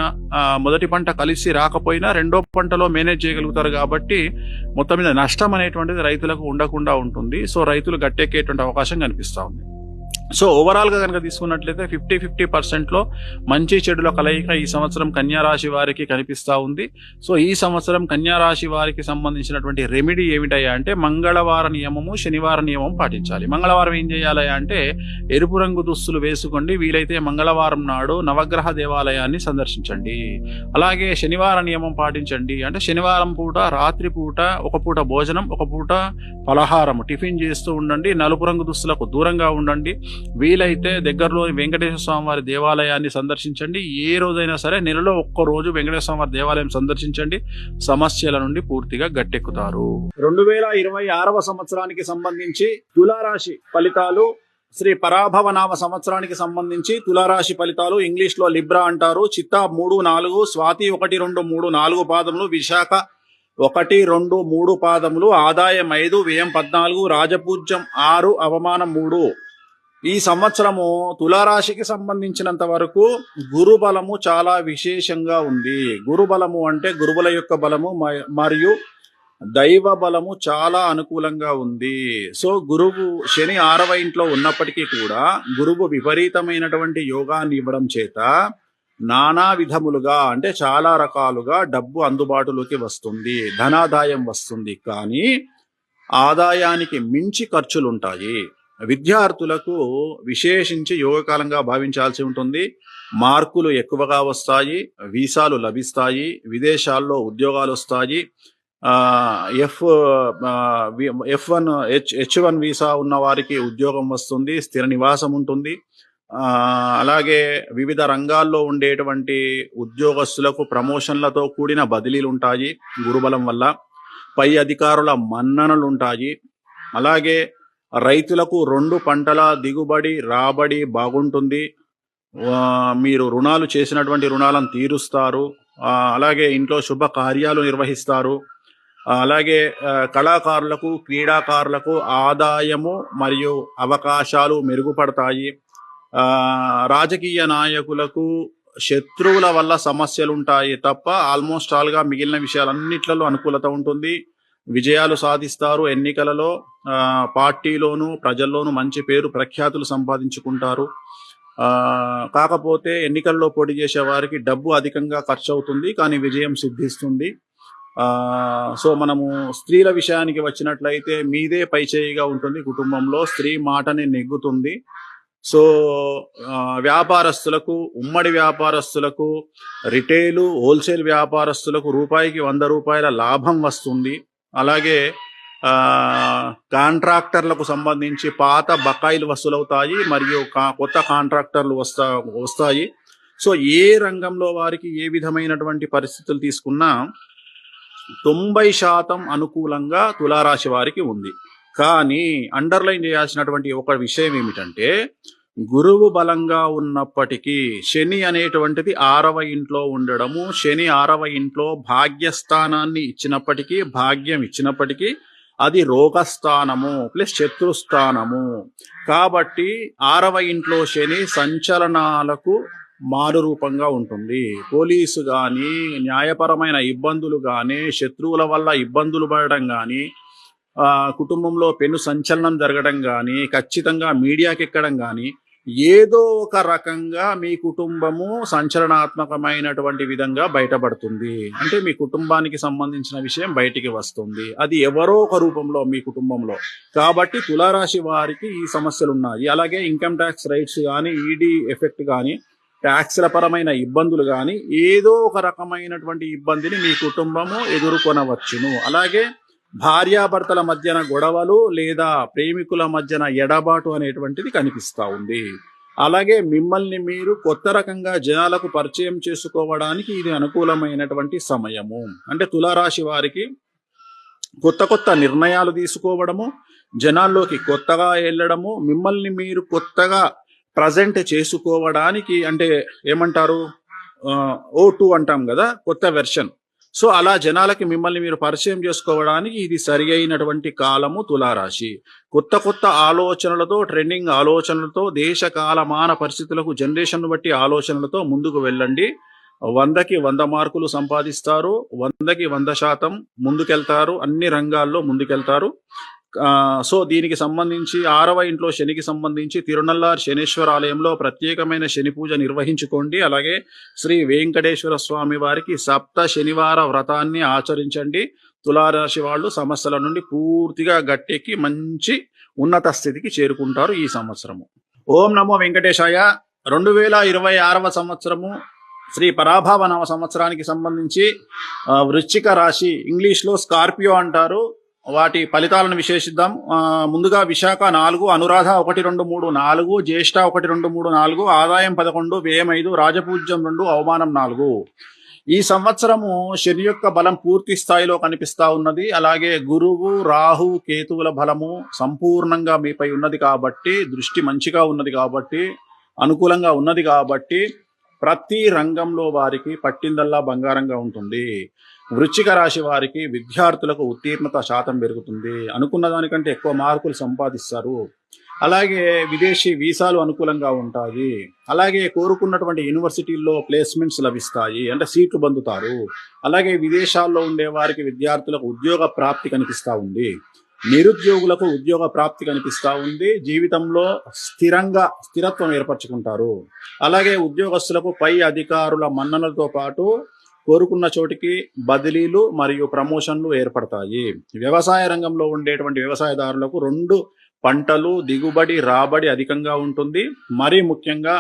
మొదటి పంట కలిసి రాకపోయినా రెండో పంటలో మేనేజ్ చేయగలుగుతారు. కాబట్టి మొత్తం మీద నష్టం అనేటువంటిది రైతులకు ఉండకుండా ఉంటుంది. సో రైతులు గట్టెక్కేటువంటి అవకాశం కనిపిస్తా ఉంది. సో ఓవరాల్ గా కనుక తీసుకున్నట్లయితే 50-50% మంచి చెడుల కలయిక ఈ సంవత్సరం కన్యా రాశి వారికి కనిపిస్తా ఉంది. సో ఈ సంవత్సరం కన్యా రాశి వారికి సంబంధించినటువంటి రెమెడీ ఏమిటయ్యా అంటే, మంగళవార నియమము, శనివార నియమం పాటించాలి. మంగళవారం ఏం చేయాలి అంటే, ఎరుపు రంగు దుస్తులు వేసుకోండి. వీలైతే మంగళవారం నాడు నవగ్రహ దేవాలయాన్ని సందర్శించండి. అలాగే శనివార నియమం పాటించండి. అంటే శనివారం పూట, రాత్రి పూట ఒక పూట భోజనం, ఒక పూట పలహారం, టిఫిన్ చేస్తూ ఉండండి. నలుపు రంగు దుస్తులకు దూరంగా ఉండండి. వీలైతే దగ్గరలో వెంకటేశ్వర స్వామి వారి దేవాలయాన్ని సందర్శించండి. ఏ రోజైనా సరే నెలలో ఒక్క రోజు వెంకటేశ్వర స్వామి వారి దేవాలయం సందర్శించండి. సమస్యల నుండి పూర్తిగా గట్టెక్కుతారు. 2026వ సంవత్సరానికి సంబంధించి తులారాశి ఫలితాలు, శ్రీ పరాభవనామ సంవత్సరానికి సంబంధించి తులారాశి ఫలితాలు. ఇంగ్లీష్ లో లిబ్రా అంటారు. చిత్తా 3, 4, స్వాతి 1, 2, 3, 4 పాదములు, విశాఖ 1, 2, 3 పాదములు, ఆదాయం 5, వ్యయం 14, రాజపూజ్యం 6, అవమానం 3. ఈ సంవత్సరము తులారాశికి సంబంధించినంత వరకు గురు బలము చాలా విశేషంగా ఉంది. గురు బలము అంటే గురువుల యొక్క బలము మరియు దైవ బలము చాలా అనుకూలంగా ఉంది. సో గురువు శని 6వ ఇంట్లో ఉన్నప్పటికీ కూడా గురువు విపరీతమైనటువంటి యోగాన్ని ఇవ్వడం చేత నానా విధములుగా, అంటే చాలా రకాలుగా డబ్బు అందుబాటులోకి వస్తుంది, ధనాదాయం వస్తుంది. కానీ ఆదాయానికి మించి ఖర్చులుంటాయి. విద్యార్థులకు విశేషించి యోగకాలంగా భావించాల్సి ఉంటుంది. మార్కులు ఎక్కువగా వస్తాయి, వీసాలు లభిస్తాయి, విదేశాల్లో ఉద్యోగాలు వస్తాయి. H1 వీసా ఉన్న వారికి ఉద్యోగం వస్తుంది, స్థిర నివాసం ఉంటుంది. అలాగే వివిధ రంగాల్లో ఉండేటువంటి ఉద్యోగస్తులకు ప్రమోషన్లతో కూడిన బదిలీలు ఉంటాయి గురుబలం వల్ల. పై అధికారుల మన్ననలు ఉంటాయి. అలాగే రైతులకు 2 పంటల దిగుబడి, రాబడి బాగుంటుంది. మీరు రుణాలు చేసినటువంటి రుణాలను తీరుస్తారు. అలాగే ఇంట్లో శుభ కార్యాలు నిర్వహిస్తారు. అలాగే కళాకారులకు, క్రీడాకారులకు ఆదాయము మరియు అవకాశాలు మెరుగుపడతాయి. రాజకీయ నాయకులకు శత్రువుల వల్ల సమస్యలుంటాయి తప్ప ఆల్మోస్ట్ ఆల్గా మిగిలిన విషయాలన్నిట్లలో అనుకూలత ఉంటుంది. విజయాలు సాధిస్తారు. ఎన్నికలలో పార్టీలోను ప్రజల్లోనూ మంచి పేరు ప్రఖ్యాతులు సంపాదించుకుంటారు. కాకపోతే ఎన్నికల్లో పోటీ చేసే వారికి డబ్బు అధికంగా ఖర్చు అవుతుంది, కానీ విజయం సిద్ధిస్తుంది. సో మనము స్త్రీల విషయానికి వచ్చినట్లయితే మీదే పైచేయిగా ఉంటుంది. కుటుంబంలో స్త్రీ మాటని నెగ్గుతుంది. సో వ్యాపారస్తులకు, ఉమ్మడి వ్యాపారస్తులకు, రిటైలు, హోల్సేల్ వ్యాపారస్తులకు రూపాయికి 100 రూపాయల లాభం వస్తుంది. అలాగే కాంట్రాక్టర్లకు సంబంధించి పాత బకాయిలు వసూలవుతాయి మరియు కొత్త కాంట్రాక్టర్లు వస్తాయి. సో ఏ రంగంలో వారికి ఏ విధమైనటువంటి పరిస్థితులు తీసుకున్నా 90% అనుకూలంగా తులారాశి వారికి ఉంది. కానీ అండర్లైన్ చేయాల్సినటువంటి ఒక విషయం ఏమిటంటే, గురువు బలంగా ఉన్నప్పటికీ శని అనేటువంటిది 6వ ఇంట్లో ఉండడము, శని 6వ ఇంట్లో భాగ్యస్థానాన్ని ఇచ్చినప్పటికీ, భాగ్యం ఇచ్చినప్పటికీ అది రోగస్థానము ప్లస్ శత్రుస్థానము. కాబట్టి 6వ ఇంట్లో శని సంచలనాలకు మారు రూపంగా ఉంటుంది. పోలీసు కానీ, న్యాయపరమైన ఇబ్బందులు కానీ, శత్రువుల వల్ల ఇబ్బందులు పడడం కానీ, కుటుంబంలో పెను సంచలనం జరగడం కానీ, ఖచ్చితంగా మీడియాకి ఎక్కడం కానీ, ఏదో ఒక రకంగా మీ కుటుంబము సంచలనాత్మకమైనటువంటి విధంగా బయటపడుతుంది. అంటే మీ కుటుంబానికి సంబంధించిన విషయం బయటికి వస్తుంది. అది ఎవరో ఒక రూపంలో మీ కుటుంబంలో. కాబట్టి తులారాశి వారికి ఈ సమస్యలు ఉన్నాయి. అలాగే ఇన్కమ్ ట్యాక్స్ రైట్స్ కానీ, ఈడీ ఎఫెక్ట్ కానీ, ట్యాక్స్ల పరమైన ఇబ్బందులు కానీ, ఏదో ఒక రకమైనటువంటి ఇబ్బందిని మీ కుటుంబము ఎదుర్కొనవచ్చును. అలాగే భార్యాభర్తల మధ్యన గొడవలు లేదా ప్రేమికుల మధ్యన ఎడబాటు అనేటువంటిది కనిపిస్తూ ఉంది. అలాగే మిమ్మల్ని మీరు కొత్త రకంగా జనాలకు పరిచయం చేసుకోవడానికి ఇది అనుకూలమైనటువంటి సమయము. అంటే తులారాశి వారికి కొత్త కొత్త నిర్ణయాలు తీసుకోవడము, జనాల్లోకి కొత్తగా వెళ్ళడము, మిమ్మల్ని మీరు కొత్తగా ప్రజెంట్ చేసుకోవడానికి, అంటే ఏమంటారు, O2 అంటాం కదా, కొత్త వెర్షన్. సో అలా జనాలకి మిమ్మల్ని మీరు పరిచయం చేసుకోవడానికి ఇది సరి అయినటువంటి కాలము తులారాశి. కొత్త కొత్త ఆలోచనలతో, ట్రెండింగ్ ఆలోచనలతో, దేశ కాలమాన పరిస్థితులకు, జనరేషన్ బట్టి ఆలోచనలతో ముందుకు వెళ్ళండి. 100కి 100 మార్కులు సంపాదిస్తారు. 100కి 100% ముందుకెళ్తారు. అన్ని రంగాల్లో ముందుకెళ్తారు. సో దీనికి సంబంధించి 6వ ఇంట్లో శనికి సంబంధించి తిరునల్లార్ శనేశ్వర ఆలయంలో ప్రత్యేకమైన శని పూజ నిర్వహించుకోండి. అలాగే శ్రీ వెంకటేశ్వర స్వామి వారికి సప్త శనివార వ్రతాన్ని ఆచరించండి. తులారాశి వాళ్ళు సమస్యల నుండి పూర్తిగా గట్టెక్కి మంచి ఉన్నత స్థితికి చేరుకుంటారు ఈ సంవత్సరము. ఓం నమో వెంకటేశాయ. 2026వ సంవత్సరము శ్రీ పరాభవ నవ సంవత్సరానికి సంబంధించి వృశ్చిక రాశి, ఇంగ్లీష్లో స్కార్పియో అంటారు, వాటి ఫలితాలను విశ్లేషిద్దాం. ముందుగా విశాఖ 4, అనురాధ 1, 2, 3, 4, జ్యేష్ఠ 1, 2, 3, 4, ఆదాయం 11, వ్యయం 5, రాజపూజ్యం 2, అవమానం 4. ఈ సంవత్సరము శని యొక్క బలం పూర్తి స్థాయిలో కనిపిస్తా ఉన్నది. అలాగే గురువు, రాహు, కేతువుల బలము సంపూర్ణంగా మీపై ఉన్నది కాబట్టి, దృష్టి మంచిగా ఉన్నది కాబట్టి, అనుకూలంగా ఉన్నది కాబట్టి ప్రతి రంగంలో వారికి పట్టిందల్లా బంగారంగా ఉంటుంది. వృశ్చిక రాశి వారికి విద్యార్థులకు ఉత్తీర్ణత శాతం పెరుగుతుంది. అనుకున్న దానికంటే ఎక్కువ మార్కులు సంపాదిస్తారు. అలాగే విదేశీ వీసాలు అనుకూలంగా ఉంటాయి. అలాగే కోరుకున్నటువంటి యూనివర్సిటీల్లో ప్లేస్మెంట్స్ లభిస్తాయి, అంటే సీట్లు పొందుతారు. అలాగే విదేశాల్లో ఉండే వారికి, విద్యార్థులకు ఉద్యోగ ప్రాప్తి కనిపిస్తూ ఉంది. నిరుద్యోగులకు ఉద్యోగ ప్రాప్తి కనిపిస్తూ ఉంది. జీవితంలో స్థిరత్వం ఏర్పరచుకుంటారు. అలాగే ఉద్యోగస్తులకు పై అధికారుల మన్ననలతో పాటు కోరుకున్న చోటికి బదిలీలు మరియు ప్రమోషన్లు ఏర్పడతాయి. వ్యవసాయ రంగంలో ఉండేటువంటి వ్యవసాయదారులకు 2 పంటలు దిగుబడి, రాబడి అధికంగా ఉంటుంది. మరీ ముఖ్యంగా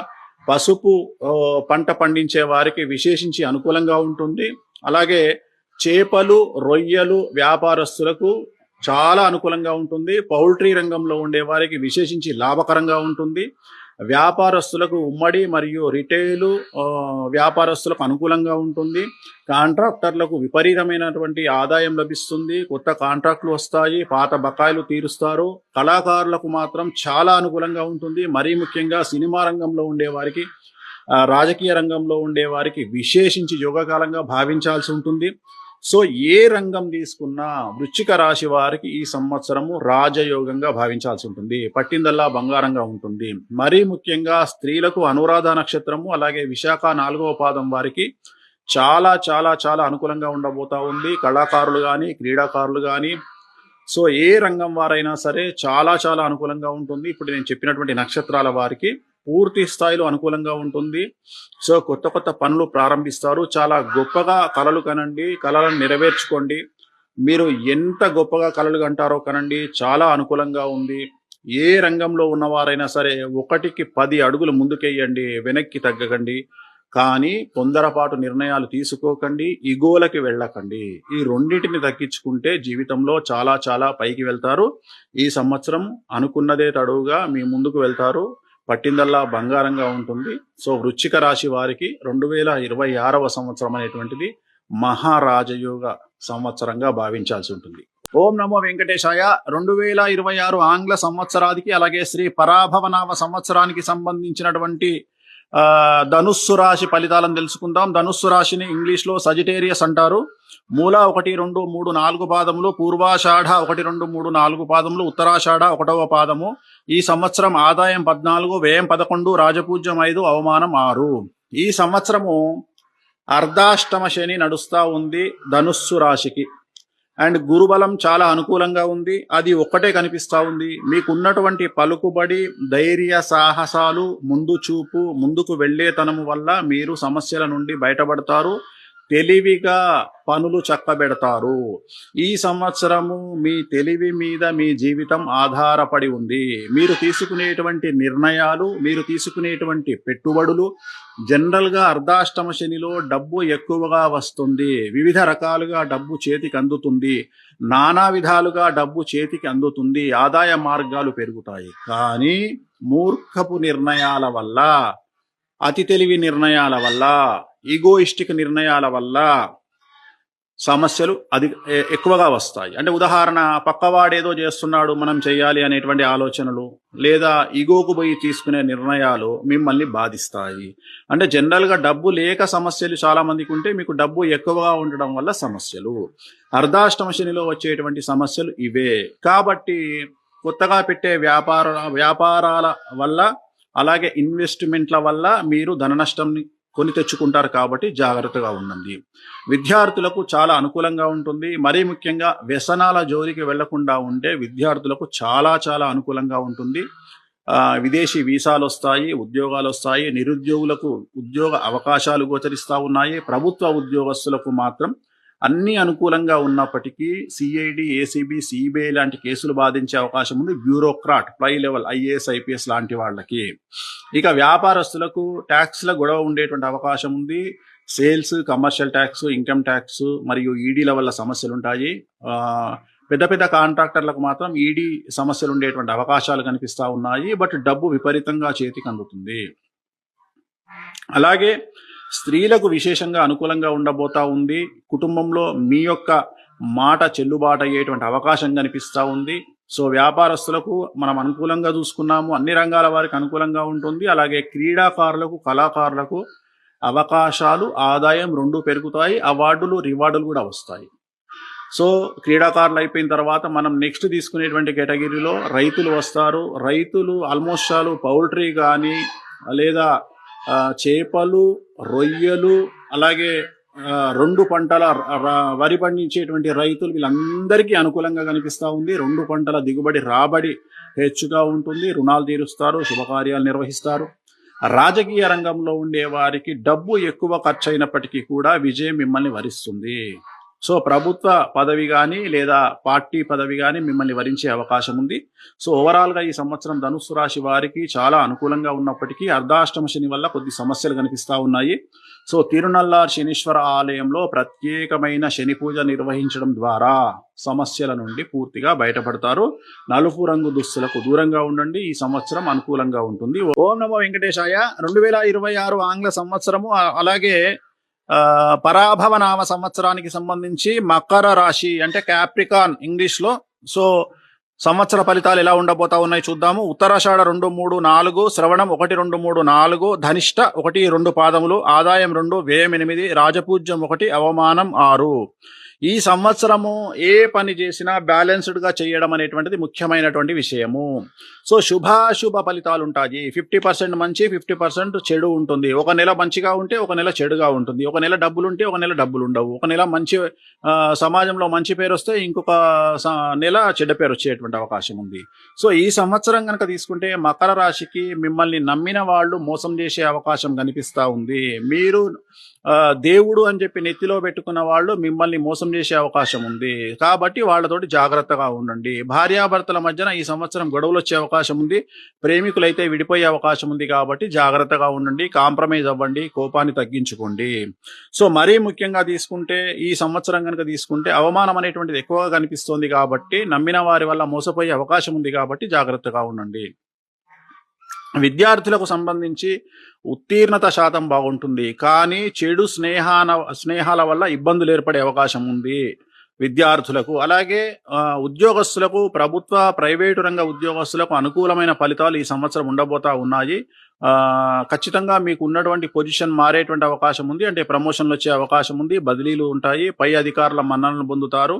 పసుపు పంట పండించే వారికి విశేషించి అనుకూలంగా ఉంటుంది. అలాగే చేపలు, రొయ్యలు వ్యాపారస్తులకు చాలా అనుకూలంగా ఉంటుంది. పౌల్ట్రీ రంగంలో ఉండే వారికి విశేషించి లాభకరంగా ఉంటుంది. వ్యాపారస్తులకు, ఉమ్మడి మరియు రిటైలు వ్యాపారస్తులకు అనుకూలంగా ఉంటుంది. కాంట్రాక్టర్లకు విపరీతమైనటువంటి ఆదాయం లభిస్తుంది. కొత్త కాంట్రాక్టులు వస్తాయి, పాత బకాయిలు తీరుస్తారు. కళాకారులకు మాత్రం చాలా అనుకూలంగా ఉంటుంది. మరీ ముఖ్యంగా సినిమా రంగంలో ఉండేవారికి, రాజకీయ రంగంలో ఉండేవారికి విశేషించి యోగకాలంగా భావించాల్సి ఉంటుంది. సో ఏ రంగం తీసుకున్నా వృశ్చిక రాశి వారికి ఈ సంవత్సరము రాజయోగంగా భావించాల్సి ఉంటుంది. పట్టిందల్లా బంగారంగా ఉంటుంది. మరీ ముఖ్యంగా స్త్రీలకు అనురాధ నక్షత్రము అలాగే విశాఖ 4వ పాదం వారికి చాలా చాలా చాలా అనుకూలంగా ఉండబోతా ఉంది. కళాకారులు కానీ క్రీడాకారులు కానీ సో ఏ రంగం వారైనా సరే చాలా చాలా అనుకూలంగా ఉంటుంది. ఇప్పుడు నేను చెప్పినటువంటి నక్షత్రాల వారికి పూర్తి స్థాయిలో అనుకూలంగా ఉంటుంది. సో కొత్త కొత్త పనులు ప్రారంభిస్తారు. చాలా గొప్పగా కలలు కనండి, కలలను నెరవేర్చుకోండి. మీరు ఎంత గొప్పగా కలలు కంటారో కనండి, చాలా అనుకూలంగా ఉంది. ఏ రంగంలో ఉన్నవారైనా సరే 1కి 10 అడుగులు ముందుకెయ్యండి, వెనక్కి తగ్గకండి. కానీ తొందరపాటు నిర్ణయాలు తీసుకోకండి, ఇగోలకి వెళ్ళకండి. ఈ రెండింటిని దక్కించుకుంటే జీవితంలో చాలా చాలా పైకి వెళ్తారు. ఈ సంవత్సరం అనుకున్నదే తడువుగా మీ ముందుకు వెళ్తారు. పట్టిందల్లా బంగారంగా ఉంటుంది. సో వృశ్చిక రాశి వారికి 2026వ సంవత్సరం అనేటువంటిది మహారాజయోగ సంవత్సరంగా భావించాల్సి ఉంటుంది. ఓం నమో వెంకటేశాయ. 2026 ఆంగ్ల సంవత్సరానికి అలాగే శ్రీ పరాభవనామ సంవత్సరానికి సంబంధించినటువంటి ధనుస్సు రాశి ఫలితాలను తెలుసుకుందాం. ధనుస్సు రాశిని ఇంగ్లీష్ లో సజిటేరియస్ అంటారు. మూల 1, 2, 3, 4 పాదములు, పూర్వాషాఢ 1, 2, 3, 4 పాదములు, ఉత్తరాషాఢ 1వ పాదము. ఈ సంవత్సరం ఆదాయం 14, వ్యయం 11, రాజపూజ్యం 5, అవమానం 6. ఈ సంవత్సరము అర్ధాష్టమ శని నడుస్తా ఉంది ధనుస్సు రాశికి. అండ్ గురుబలం చాలా అనుకూలంగా ఉంది. అది ఒక్కటే కనిపిస్తా ఉంది. మీకున్నటువంటి పలుకుబడి, ధైర్య సాహసాలు, ముందు చూపు, ముందుకు వెళ్లేతనము వల్ల మీరు సమస్యల నుండి బయటపడతారు. తెలివిగా పనులు చక్కబెడతారు. ఈ సంవత్సరము మీ తెలివి మీద మీ జీవితం ఆధారపడి ఉంది. మీరు తీసుకునేటువంటి నిర్ణయాలు, మీరు తీసుకునేటువంటి పెట్టుబడులు, జనరల్గా అర్ధాష్టమ శనిలో డబ్బు ఎక్కువగా వస్తుంది. వివిధ రకాలుగా డబ్బు చేతికి అందుతుంది. నానా విధాలుగా డబ్బు చేతికి అందుతుంది. ఆదాయ మార్గాలు పెరుగుతాయి. కానీ మూర్ఖపు నిర్ణయాల వల్ల, అతి తెలివి నిర్ణయాల వల్ల, ఈగోయిస్టిక్ నిర్ణయాల వల్ల సమస్యలు ఎక్కువగా వస్తాయి. అంటే ఉదాహరణ, పక్కవాడేదో చేస్తున్నాడు మనం చేయాలి అనేటువంటి ఆలోచనలు, లేదా ఈగోకు పోయి తీసుకునే నిర్ణయాలు మిమ్మల్ని బాధిస్తాయి. అంటే జనరల్గా డబ్బు లేక సమస్యలు చాలా మందికి ఉంటే, మీకు డబ్బు ఎక్కువగా ఉండడం వల్ల సమస్యలు. అర్ధాష్టమ శనిలో వచ్చేటువంటి సమస్యలు ఇవే. కాబట్టి కొత్తగా పెట్టే వ్యాపారాల వల్ల అలాగే ఇన్వెస్ట్మెంట్ల వల్ల మీరు ధన నష్టాన్ని కొని తెచ్చుకుంటారు. కాబట్టి జాగ్రత్తగా ఉండండి. విద్యార్థులకు చాలా అనుకూలంగా ఉంటుంది. మరీ ముఖ్యంగా వ్యసనాల జోలికి వెళ్లకుండా ఉంటే విద్యార్థులకు చాలా చాలా అనుకూలంగా ఉంటుంది. విదేశీ వీసాలు వస్తాయి, ఉద్యోగాలు వస్తాయి. నిరుద్యోగులకు ఉద్యోగ అవకాశాలు గోచరిస్తూ ఉన్నాయి. ప్రభుత్వ ఉద్యోగస్తులకు మాత్రం అన్ని అనుకూలంగా ఉన్నప్పటికీ సిఐడి, ఏసీబీ, సిబిఐ లాంటి కేసులు బాధించే అవకాశం ఉంది. Bureaucrat, fly level, IAS, IPS లాంటి వాళ్ళకి. ఇక వ్యాపారస్తులకు ట్యాక్స్ల గొడవ ఉండేటువంటి అవకాశం ఉంది. Sales, commercial tax, income tax మరియు ఈడీల వల్ల సమస్యలు ఉంటాయి. పెద్ద పెద్ద కాంట్రాక్టర్లకు మాత్రం ఈడీ సమస్యలు ఉండేటువంటి అవకాశాలు కనిపిస్తూ ఉన్నాయి. బట్ డబ్బు విపరీతంగా చేతికి అందుతుంది. అలాగే స్త్రీలకు విశేషంగా అనుకూలంగా ఉండబోతా ఉంది. కుటుంబంలో మీ యొక్క మాట చెల్లుబాటు అయ్యేటువంటి అవకాశం కనిపిస్తూ ఉంది. సో వ్యాపారస్తులకు మనం అనుకూలంగా చూసుకున్నాము. అన్ని రంగాల వారికి అనుకూలంగా ఉంటుంది. అలాగే క్రీడాకారులకు, కళాకారులకు అవకాశాలు, ఆదాయం 2 పెరుగుతాయి. అవార్డులు, రివార్డులు కూడా వస్తాయి. సో క్రీడాకారులు అయిపోయిన తర్వాత మనం నెక్స్ట్ తీసుకునేటువంటి కేటగిరీలో రైతులు వస్తారు. రైతులు ఆల్మోస్ట్ పౌల్ట్రీ కానీ, లేదా చేపలు, రొయ్యలు, అలాగే 2 పంటల వరి పండించేటువంటి రైతులు, వీళ్ళందరికీ అనుకూలంగా కనిపిస్తూ ఉంది. 2 పంటల దిగుబడి, రాబడి హెచ్చుగా ఉంటుంది. రుణాలు తీరుస్తారు, శుభకార్యాలు నిర్వహిస్తారు. రాజకీయ రంగంలో ఉండే వారికి డబ్బు ఎక్కువ ఖర్చు అయినప్పటికీ కూడా విజయం మిమ్మల్ని వరిస్తుంది. సో ప్రభుత్వ పదవి కానీ లేదా పార్టీ పదవి కానీ మిమ్మల్ని వరించే అవకాశం ఉంది. సో ఓవరాల్గా ఈ సంవత్సరం ధనుస్సు రాశి వారికి చాలా అనుకూలంగా ఉన్నప్పటికీ అర్ధాష్టమ శని వల్ల కొద్ది సమస్యలు కనిపిస్తూ ఉన్నాయి. సో తిరునల్లార్ శనీశ్వర ఆలయంలో ప్రత్యేకమైన శని పూజ నిర్వహించడం ద్వారా సమస్యల నుండి పూర్తిగా బయటపడతారు. నలుపు రంగు దుస్తులకు దూరంగా ఉండండి. ఈ సంవత్సరం అనుకూలంగా ఉంటుంది. ఓం నమో వెంకటేశాయ. 2026 ఆంగ్ల సంవత్సరము అలాగే పరాభవనామ సంవత్సరానికి సంబంధించి మకర రాశి అంటే క్యాప్రికాన్ ఇంగ్లీష్ లో. సో సంవత్సర ఫలితాలు ఎలా ఉండబోతా ఉన్నాయి చూద్దాము. ఉత్తరాషాఢ 2, 3, 4, శ్రవణం 1, 2, 3, 4, ధనిష్ట 1, 2 పాదములు, ఆదాయం 2, వ్యయం 8, రాజపూజ్యం 1, అవమానం 6. ఈ సంవత్సరము ఏ పని చేసినా బ్యాలెన్స్డ్ గా చేయడం అనేటువంటిది ముఖ్యమైనటువంటి విషయము. సో శుభాశుభ ఫలితాలు ఉంటాయి. 50% మంచి, 50% చెడు ఉంటుంది. ఒక నెల మంచిగా ఉంటే ఒక నెల చెడుగా ఉంటుంది. ఒక నెల డబ్బులుంటే ఒక నెల డబ్బులు ఉండవు. ఒక నెల మంచి సమాజంలో మంచి పేరు వస్తే ఇంకొక నెల చెడ్డ పేరు వచ్చేటువంటి అవకాశం ఉంది. సో ఈ సంవత్సరం కనుక తీసుకుంటే మకర రాశికి మిమ్మల్ని నమ్మిన వాళ్ళు మోసం చేసే అవకాశం కనిపిస్తా ఉంది. మీరు దేవుడు అని చెప్పి నెత్తిలో పెట్టుకున్న వాళ్ళు మిమ్మల్ని మోసం చేసే అవకాశం ఉంది. కాబట్టి వాళ్ళతోటి జాగ్రత్తగా ఉండండి. భార్యాభర్తల మధ్యన ఈ సంవత్సరం గొడవలు వచ్చే అవకాశం ఉంది. ప్రేమికులైతే విడిపోయే అవకాశం ఉంది. కాబట్టి జాగ్రత్తగా ఉండండి. కాంప్రమైజ్ అవ్వండి. కోపాన్ని తగ్గించుకోండి. సో మరీ ముఖ్యంగా తీసుకుంటే ఈ సంవత్సరం కనుక తీసుకుంటే అవమానం అనేటువంటిది ఎక్కువగా కనిపిస్తోంది. కాబట్టి నమ్మిన వారి వల్ల మోసపోయే అవకాశం ఉంది. కాబట్టి జాగ్రత్తగా ఉండండి. విద్యార్థులకు సంబంధించి ఉత్తీర్ణత శాతం బాగుంటుంది. కానీ చెడు స్నేహాల వల్ల ఇబ్బందులు ఏర్పడే అవకాశం ఉంది విద్యార్థులకు. అలాగే ఉద్యోగస్తులకు, ప్రభుత్వ ప్రైవేటు రంగ ఉద్యోగస్తులకు అనుకూలమైన ఫలితాలు ఈ సంవత్సరం ఉండబోతా ఉన్నాయి. ఖచ్చితంగా మీకు ఉన్నటువంటి పొజిషన్ మారేటువంటి అవకాశం ఉంది. అంటే ప్రమోషన్లు వచ్చే అవకాశం ఉంది. బదిలీలు ఉంటాయి. పై అధికారుల మన్ననలు పొందుతారు.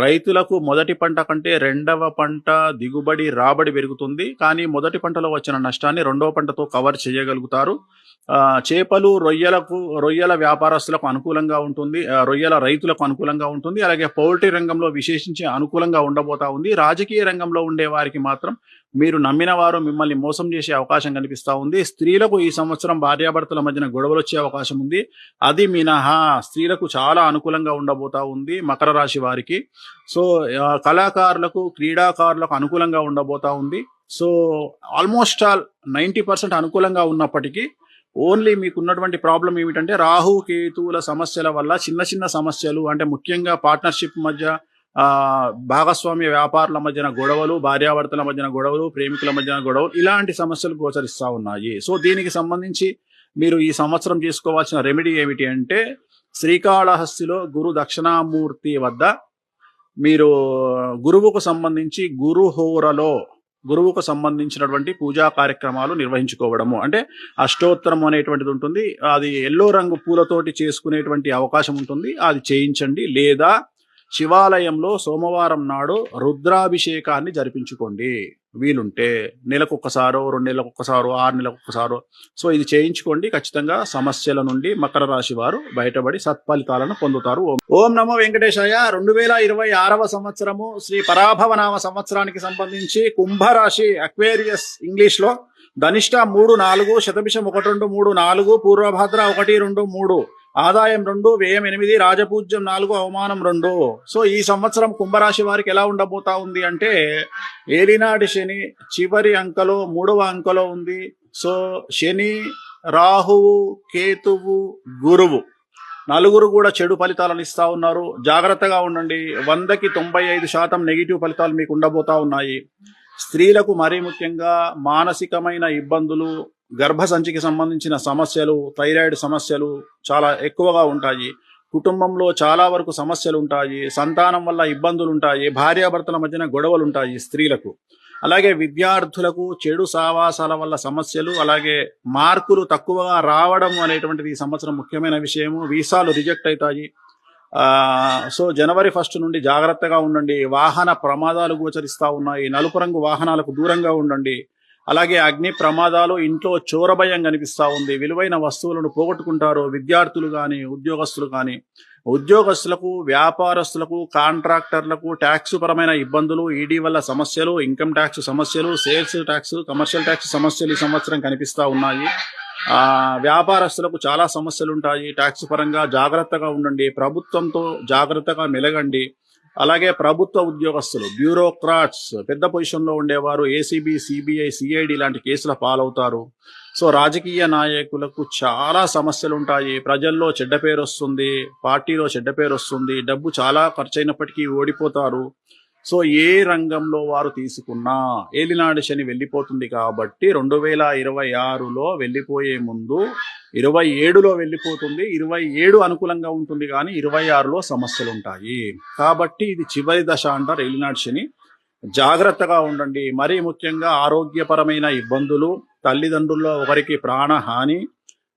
రైతులకు మొదటి పంట కంటే రెండవ పంట దిగుబడి రాబడి పెరుగుతుంది. కానీ మొదటి పంటలో వచ్చిన నష్టాన్ని రెండవ పంటతో కవర్ చేయగలుగుతారు. చేపలు, రొయ్యల వ్యాపారస్తులకు అనుకూలంగా ఉంటుంది. రొయ్యల రైతులకు అనుకూలంగా ఉంటుంది. అలాగే పౌల్ట్రీ రంగంలో విశేషించి అనుకూలంగా ఉండబోతా ఉంది. రాజకీయ రంగంలో ఉండే వారికి మాత్రం మీరు నమ్మిన వారు మిమ్మల్ని మోసం చేసే అవకాశం కనిపిస్తా ఉంది. స్త్రీలకు ఈ సంవత్సరం భార్యాభర్తల మధ్యన గొడవలు వచ్చే అవకాశం ఉంది. అది మినహా స్త్రీలకు చాలా అనుకూలంగా ఉండబోతా ఉంది మకర రాశి వారికి. సో కళాకారులకు, క్రీడాకారులకు అనుకూలంగా ఉండబోతా ఉంది. సో ఆల్మోస్ట్ ఆల్ 90% అనుకూలంగా ఉన్నప్పటికీ ఓన్లీ మీకు ఉన్నటువంటి ప్రాబ్లం ఏమిటంటే రాహు కేతువుల సమస్యల వల్ల చిన్న చిన్న సమస్యలు, అంటే ముఖ్యంగా పార్ట్నర్షిప్ మధ్య, భాగస్వామ్య వ్యాపారుల మధ్యన గొడవలు, భార్యాభర్తల మధ్యన గొడవలు, ప్రేమికుల మధ్యన గొడవలు, ఇలాంటి సమస్యలు గోచరిస్తూ ఉన్నాయి. సో దీనికి సంబంధించి మీరు ఈ సంవత్సరం చేసుకోవాల్సిన రెమెడీ ఏమిటి అంటే శ్రీకాళహస్తిలో గురు దక్షిణామూర్తి వద్ద మీరు గురువుకు సంబంధించినటువంటి పూజా కార్యక్రమాలు నిర్వహించుకోవడము. అంటే అష్టోత్తరం అనేటువంటిది ఉంటుంది. అది ఎల్లో రంగు పూలతోటి చేసుకునేటువంటి అవకాశం ఉంటుంది. అది చేయించండి. లేదా శివాలయంలో సోమవారం నాడు రుద్రాభిషేకాన్ని జరిపించుకోండి. వీలుంటే నెలకొక్కసారో, 2 నెలలకొక్కసారో, 6 నెలలకొక్కసారో. సో ఇది చేయించుకోండి. ఖచ్చితంగా సమస్యల నుండి మకర రాశి వారు బయటపడి సత్ఫలితాలను పొందుతారు. ఓం నమో వెంకటేశాయ. 2026వ సంవత్సరము శ్రీ పరాభవనామ సంవత్సరానికి సంబంధించి కుంభరాశి, అక్వేరియస్ ఇంగ్లీష్ లో ధనిష్ట 3, 4, శతభిషం 1, 2, 3, 4, పూర్వభద్ర 1, 2, 3, ఆదాయం 2, వ్యయం 8, రాజపూజ్యం 4, అవమానం 2. సో ఈ సంవత్సరం కుంభరాశి వారికి ఎలా ఉండబోతా ఉంది అంటే ఏలినాటి శని చివరి అంకలో 3వ అంకలో ఉంది. సో శని, రాహువు, కేతువు, గురువు నలుగురు కూడా చెడు ఫలితాలను ఇస్తా ఉన్నారు. జాగ్రత్తగా ఉండండి. 100కి 95% నెగిటివ్ ఫలితాలు మీకు ఉండబోతా ఉన్నాయి. స్త్రీలకు మరీ ముఖ్యంగా మానసికమైన ఇబ్బందులు, గర్భసంచికి సంబంధించిన సమస్యలు, థైరాయిడ్ సమస్యలు చాలా ఎక్కువగా ఉంటాయి. కుటుంబంలో చాలా వరకు సమస్యలు ఉంటాయి. సంతానం వల్ల ఇబ్బందులు ఉంటాయి. భార్యాభర్తల మధ్యన గొడవలు ఉంటాయి స్త్రీలకు. అలాగే విద్యార్థులకు చెడు సావాసాల వల్ల సమస్యలు, అలాగే మార్కులు తక్కువగా రావడం అనేటువంటిది ఈ సంవత్సరం ముఖ్యమైన విషయము. వీసాలు రిజెక్ట్ అవుతాయి. సో జనవరి 1 నుండి జాగ్రత్తగా ఉండండి. వాహన ప్రమాదాలు గోచరిస్తా ఉన్నాయి. నలుపు రంగు వాహనాలకు దూరంగా ఉండండి. అలాగే అగ్ని ప్రమాదాలు, ఇంట్లో చోరభయం కనిపిస్తా ఉంది. విలువైన వస్తువులను పోగొట్టుకుంటారు విద్యార్థులు కానీ, ఉద్యోగస్తులు కానీ. ఉద్యోగస్తులకు, వ్యాపారస్తులకు, కాంట్రాక్టర్లకు ట్యాక్స్ పరమైన ఇబ్బందులు, ఈడీ వల్ల సమస్యలు, ఇన్కమ్ ట్యాక్స్ సమస్యలు, సేల్స్ ట్యాక్స్, కమర్షియల్ ట్యాక్స్ సమస్యలు ఈ సంవత్సరం కనిపిస్తా ఉన్నాయి. వ్యాపారస్తులకు చాలా సమస్యలు ఉంటాయి. ట్యాక్స్ పరంగా జాగ్రత్తగా ఉండండి. ప్రభుత్వంతో జాగ్రత్తగా మెలగండి. అలాగే ప్రభుత్వ ఉద్యోగస్తులు, బ్యూరోక్రాట్స్, పెద్ద పొజిషన్లో ఉండేవారు ఏసీబీ, సిబిఐ, సిఐడి లాంటి కేసుల పాలవుతారు. సో రాజకీయ నాయకులకు చాలా సమస్యలు ఉంటాయి. ప్రజల్లో చెడ్డ పేరు వస్తుంది, పార్టీలో చెడ్డ పేరు వస్తుంది, డబ్బు చాలా ఖర్చయినప్పటికీ ఓడిపోతారు. సో ఏ రంగంలో వారు తీసుకున్నా ఏలినాడు శని వెళ్ళిపోతుంది. కాబట్టి 2026లో వెళ్ళిపోయే ముందు 27లో వెళ్ళిపోతుంది. 27 అనుకూలంగా ఉంటుంది, కానీ 26లో సమస్యలు ఉంటాయి. కాబట్టి ఇది చివరి దశ అంటారు ఏలినాడు శని. జాగ్రత్తగా ఉండండి. మరీ ముఖ్యంగా ఆరోగ్యపరమైన ఇబ్బందులు, తల్లిదండ్రుల్లో ఒకరికి ప్రాణహాని,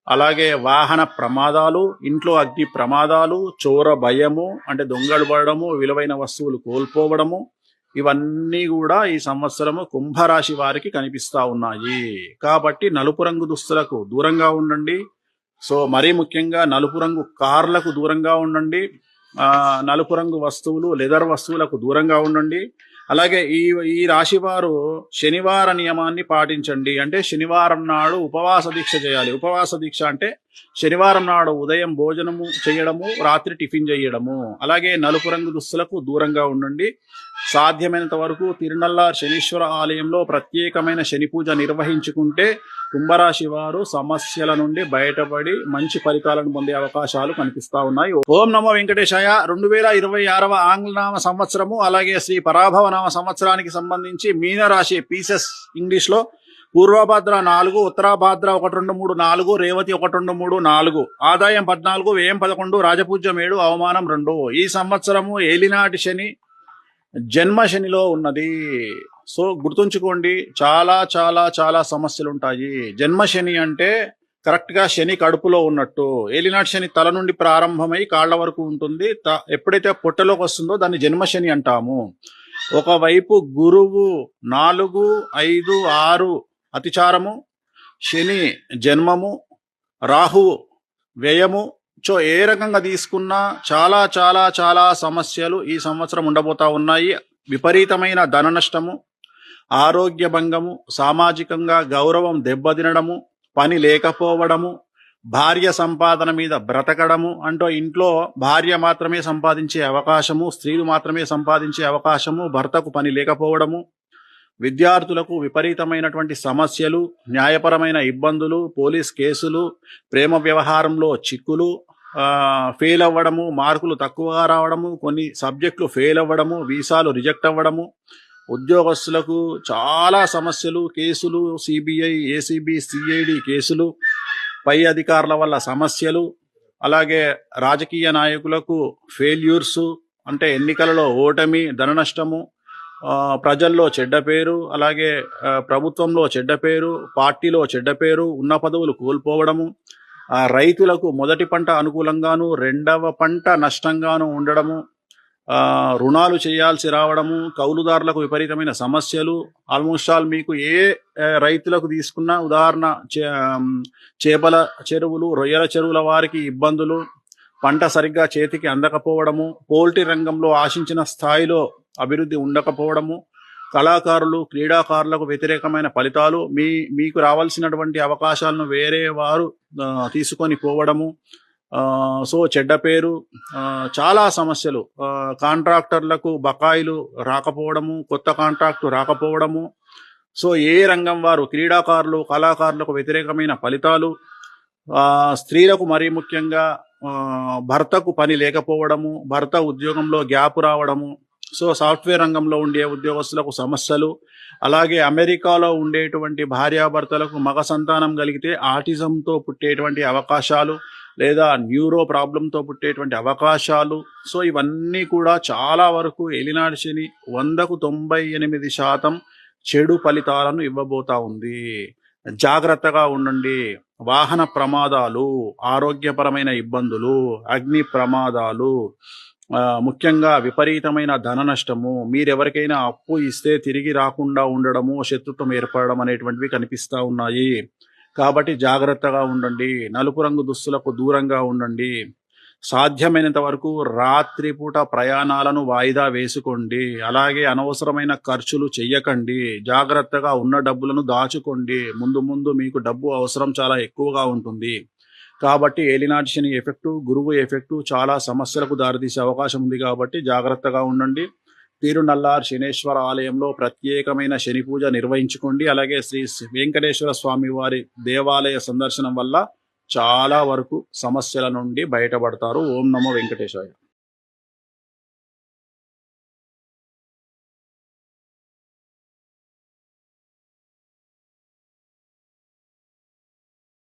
అలాగే వాహన ప్రమాదాలు, ఇంట్లో అగ్ని ప్రమాదాలు, చోర భయము అంటే దొంగలు పడడము, విలువైన వస్తువులు కోల్పోవడము, ఇవన్నీ కూడా ఈ సంవత్సరము కుంభరాశి వారికి కనిపిస్తా ఉన్నాయి. కాబట్టి నలుపు రంగు దుస్తులకు దూరంగా ఉండండి. సో మరీ ముఖ్యంగా నలుపు రంగు కార్లకు దూరంగా ఉండండి. నలుపు రంగు వస్తువులు, లెదర్ వస్తువులకు దూరంగా ఉండండి. అలాగే ఈ రాశి వారు శనివార నియమాన్ని పాటించండి. అంటే శనివారం నాడు ఉపవాస దీక్ష చేయాలి. ఉపవాస దీక్ష అంటే శనివారం నాడు ఉదయం భోజనము చేయడము, రాత్రి టిఫిన్ చేయడము. అలాగే నలుపు రంగు దుస్తులకు దూరంగా ఉండండి. సాధ్యమైనంత వరకు తిరునల్లార్ శనీశ్వర ఆలయంలో ప్రత్యేకమైన శని పూజ నిర్వహించుకుంటే కుంభరాశి వారు సమస్యల నుండి బయటపడి మంచి ఫలితాలను పొందే అవకాశాలు కనిపిస్తా ఉన్నాయి. ఓం నమో వెంకటేశాయ. 2026వ ఆంగ్లనామ సంవత్సరము అలాగే శ్రీ పరాభవ నామ సంవత్సరానికి సంబంధించి మీనరాశి పీసెస్ ఇంగ్లీష్ లో పూర్వభద్ర 4, ఉత్తరాభద్ర 1, 2, 3, 4, రేవతి 1, 2, 3, 4, ఆదాయం 14, వ్యయం 11, రాజపూజ్యం 7, అవమానం 2. ఈ సంవత్సరము ఏలినాటి శని జన్మ శనిలో ఉన్నది. సో గుర్తుంచుకోండి, చాలా చాలా చాలా సమస్యలు ఉంటాయి. జన్మ శని అంటే కరెక్ట్ గా శని కడుపులో ఉన్నట్టు. ఏలినాటి శని తల నుండి ప్రారంభమై కాళ్ల వరకు ఉంటుంది. ఎప్పుడైతే పొట్టలోకి వస్తుందో దాన్ని జన్మ శని అంటాము. ఒకవైపు గురువు 4, 5, 6 అతిచారము, శని జన్మము, రాహువు వ్యయము. సో ఏ రకంగా తీసుకున్నా చాలా చాలా చాలా సమస్యలు ఈ సంవత్సరం ఉండబోతా ఉన్నాయి. విపరీతమైన ధన నష్టము, ఆరోగ్య భంగము, సామాజికంగా గౌరవం దెబ్బతినడము, పని లేకపోవడము, భార్య సంపాదన మీద బ్రతకడము. అంటే ఇంట్లో భార్య మాత్రమే సంపాదించే అవకాశము, స్త్రీలు మాత్రమే సంపాదించే అవకాశము, భర్తకు పని లేకపోవడము, విద్యార్థులకు విపరీతమైనటువంటి సమస్యలు, న్యాయపరమైన ఇబ్బందులు, పోలీస్ కేసులు, ప్రేమ వ్యవహారంలో చిక్కులు, ఫెయిల్ అవ్వడము, మార్కులు తక్కువగా రావడము, కొన్ని సబ్జెక్టులు ఫెయిల్ అవ్వడము, వీసాలు రిజెక్ట్ అవ్వడము, ఉద్యోగస్తులకు చాలా సమస్యలు, కేసులు, సిబిఐ, ఏసీబీ, సిఐడి కేసులు, పై అధికారుల వల్ల సమస్యలు, అలాగే రాజకీయ నాయకులకు ఫెయిల్యూర్స్ అంటే ఎన్నికలలో ఓటమి, ధన నష్టము, ప్రజల్లో చెడ్డ పేరు, అలాగే ప్రభుత్వంలో చెడ్డ పేరు, పార్టీలో చెడ్డ పేరు, ఉన్న పదవులు కోల్పోవడము, రైతులకు మొదటి పంట అనుకూలంగాను రెండవ పంట నష్టంగాను ఉండడము, రుణాలు చేయాల్సి రావడము, కౌలుదారులకు విపరీతమైన సమస్యలు. ఆల్మోస్ట్ ఆల్ మీకు ఏ రైతులకు తీసుకున్నా ఉదాహరణ చేపల చెరువులు, రొయ్యల చెరువుల వారికి ఇబ్బందులు, పంట సరిగ్గా చేతికి అందకపోవడము, పోల్ట్రీ రంగంలో ఆశించిన స్థాయిలో అభివృద్ధి ఉండకపోవడము, కళాకారులు, క్రీడాకారులకు వ్యతిరేకమైన ఫలితాలు, మీకు రావాల్సినటువంటి అవకాశాలను వేరే వారు తీసుకొని పోవడము, సో చెడ్డ పేరు, చాలా సమస్యలు, కాంట్రాక్టర్లకు బకాయిలు రాకపోవడము, కొత్త కాంట్రాక్టు రాకపోవడము, సో ఏ రంగం వారు క్రీడాకారులు, కళాకారులకు వ్యతిరేకమైన ఫలితాలు, స్త్రీలకు మరీ ముఖ్యంగా భర్తకు పని లేకపోవడము, భర్త ఉద్యోగంలో గ్యాప్ రావడము, సో సాఫ్ట్వేర్ రంగంలో ఉండే ఉద్యోగస్తులకు సమస్యలు, అలాగే అమెరికాలో ఉండేటువంటి భార్యాభర్తలకు మగ సంతానం కలిగితే ఆటిజంతో పుట్టేటువంటి అవకాశాలు లేదా న్యూరో ప్రాబ్లంతో పుట్టేటువంటి అవకాశాలు. సో ఇవన్నీ కూడా చాలా వరకు ఏలినాటి శని 100కు 98% చెడు ఫలితాలను ఇవ్వబోతా ఉంది. జాగ్రత్తగా ఉండండి. వాహన ప్రమాదాలు, ఆరోగ్యపరమైన ఇబ్బందులు, అగ్ని ప్రమాదాలు, ముఖ్యంగా విపరీతమైన ధన నష్టము, మీరెవరికైనా అప్పు ఇస్తే తిరిగి రాకుండా ఉండడము, శత్రుత్వం ఏర్పడడం అనేటువంటివి కనిపిస్తూ ఉన్నాయి. కాబట్టి జాగ్రత్తగా ఉండండి. నలుపు రంగు దుస్తులకు దూరంగా ఉండండి. సాధ్యమైనంత వరకు రాత్రిపూట ప్రయాణాలను వాయిదా వేసుకోండి. అలాగే అనవసరమైన ఖర్చులు చెయ్యకండి. జాగ్రత్తగా ఉన్న డబ్బులను దాచుకోండి. ముందు మీకు డబ్బు అవసరం చాలా ఎక్కువగా ఉంటుంది. కాబట్టి ఏలినాటి శని ఎఫెక్టు, గురువు ఎఫెక్టు చాలా సమస్యలకు దారితీసే అవకాశం ఉంది. కాబట్టి జాగ్రత్తగా ఉండండి. తిరునల్లార్ శనేశ్వర ఆలయంలో ప్రత్యేకమైన శని పూజ నిర్వహించుకోండి. అలాగే శ్రీ వెంకటేశ్వర స్వామి వారి దేవాలయ సందర్శనం వల్ల చాలా వరకు సమస్యల నుండి బయటపడతారు. ఓం నమో వెంకటేశాయ.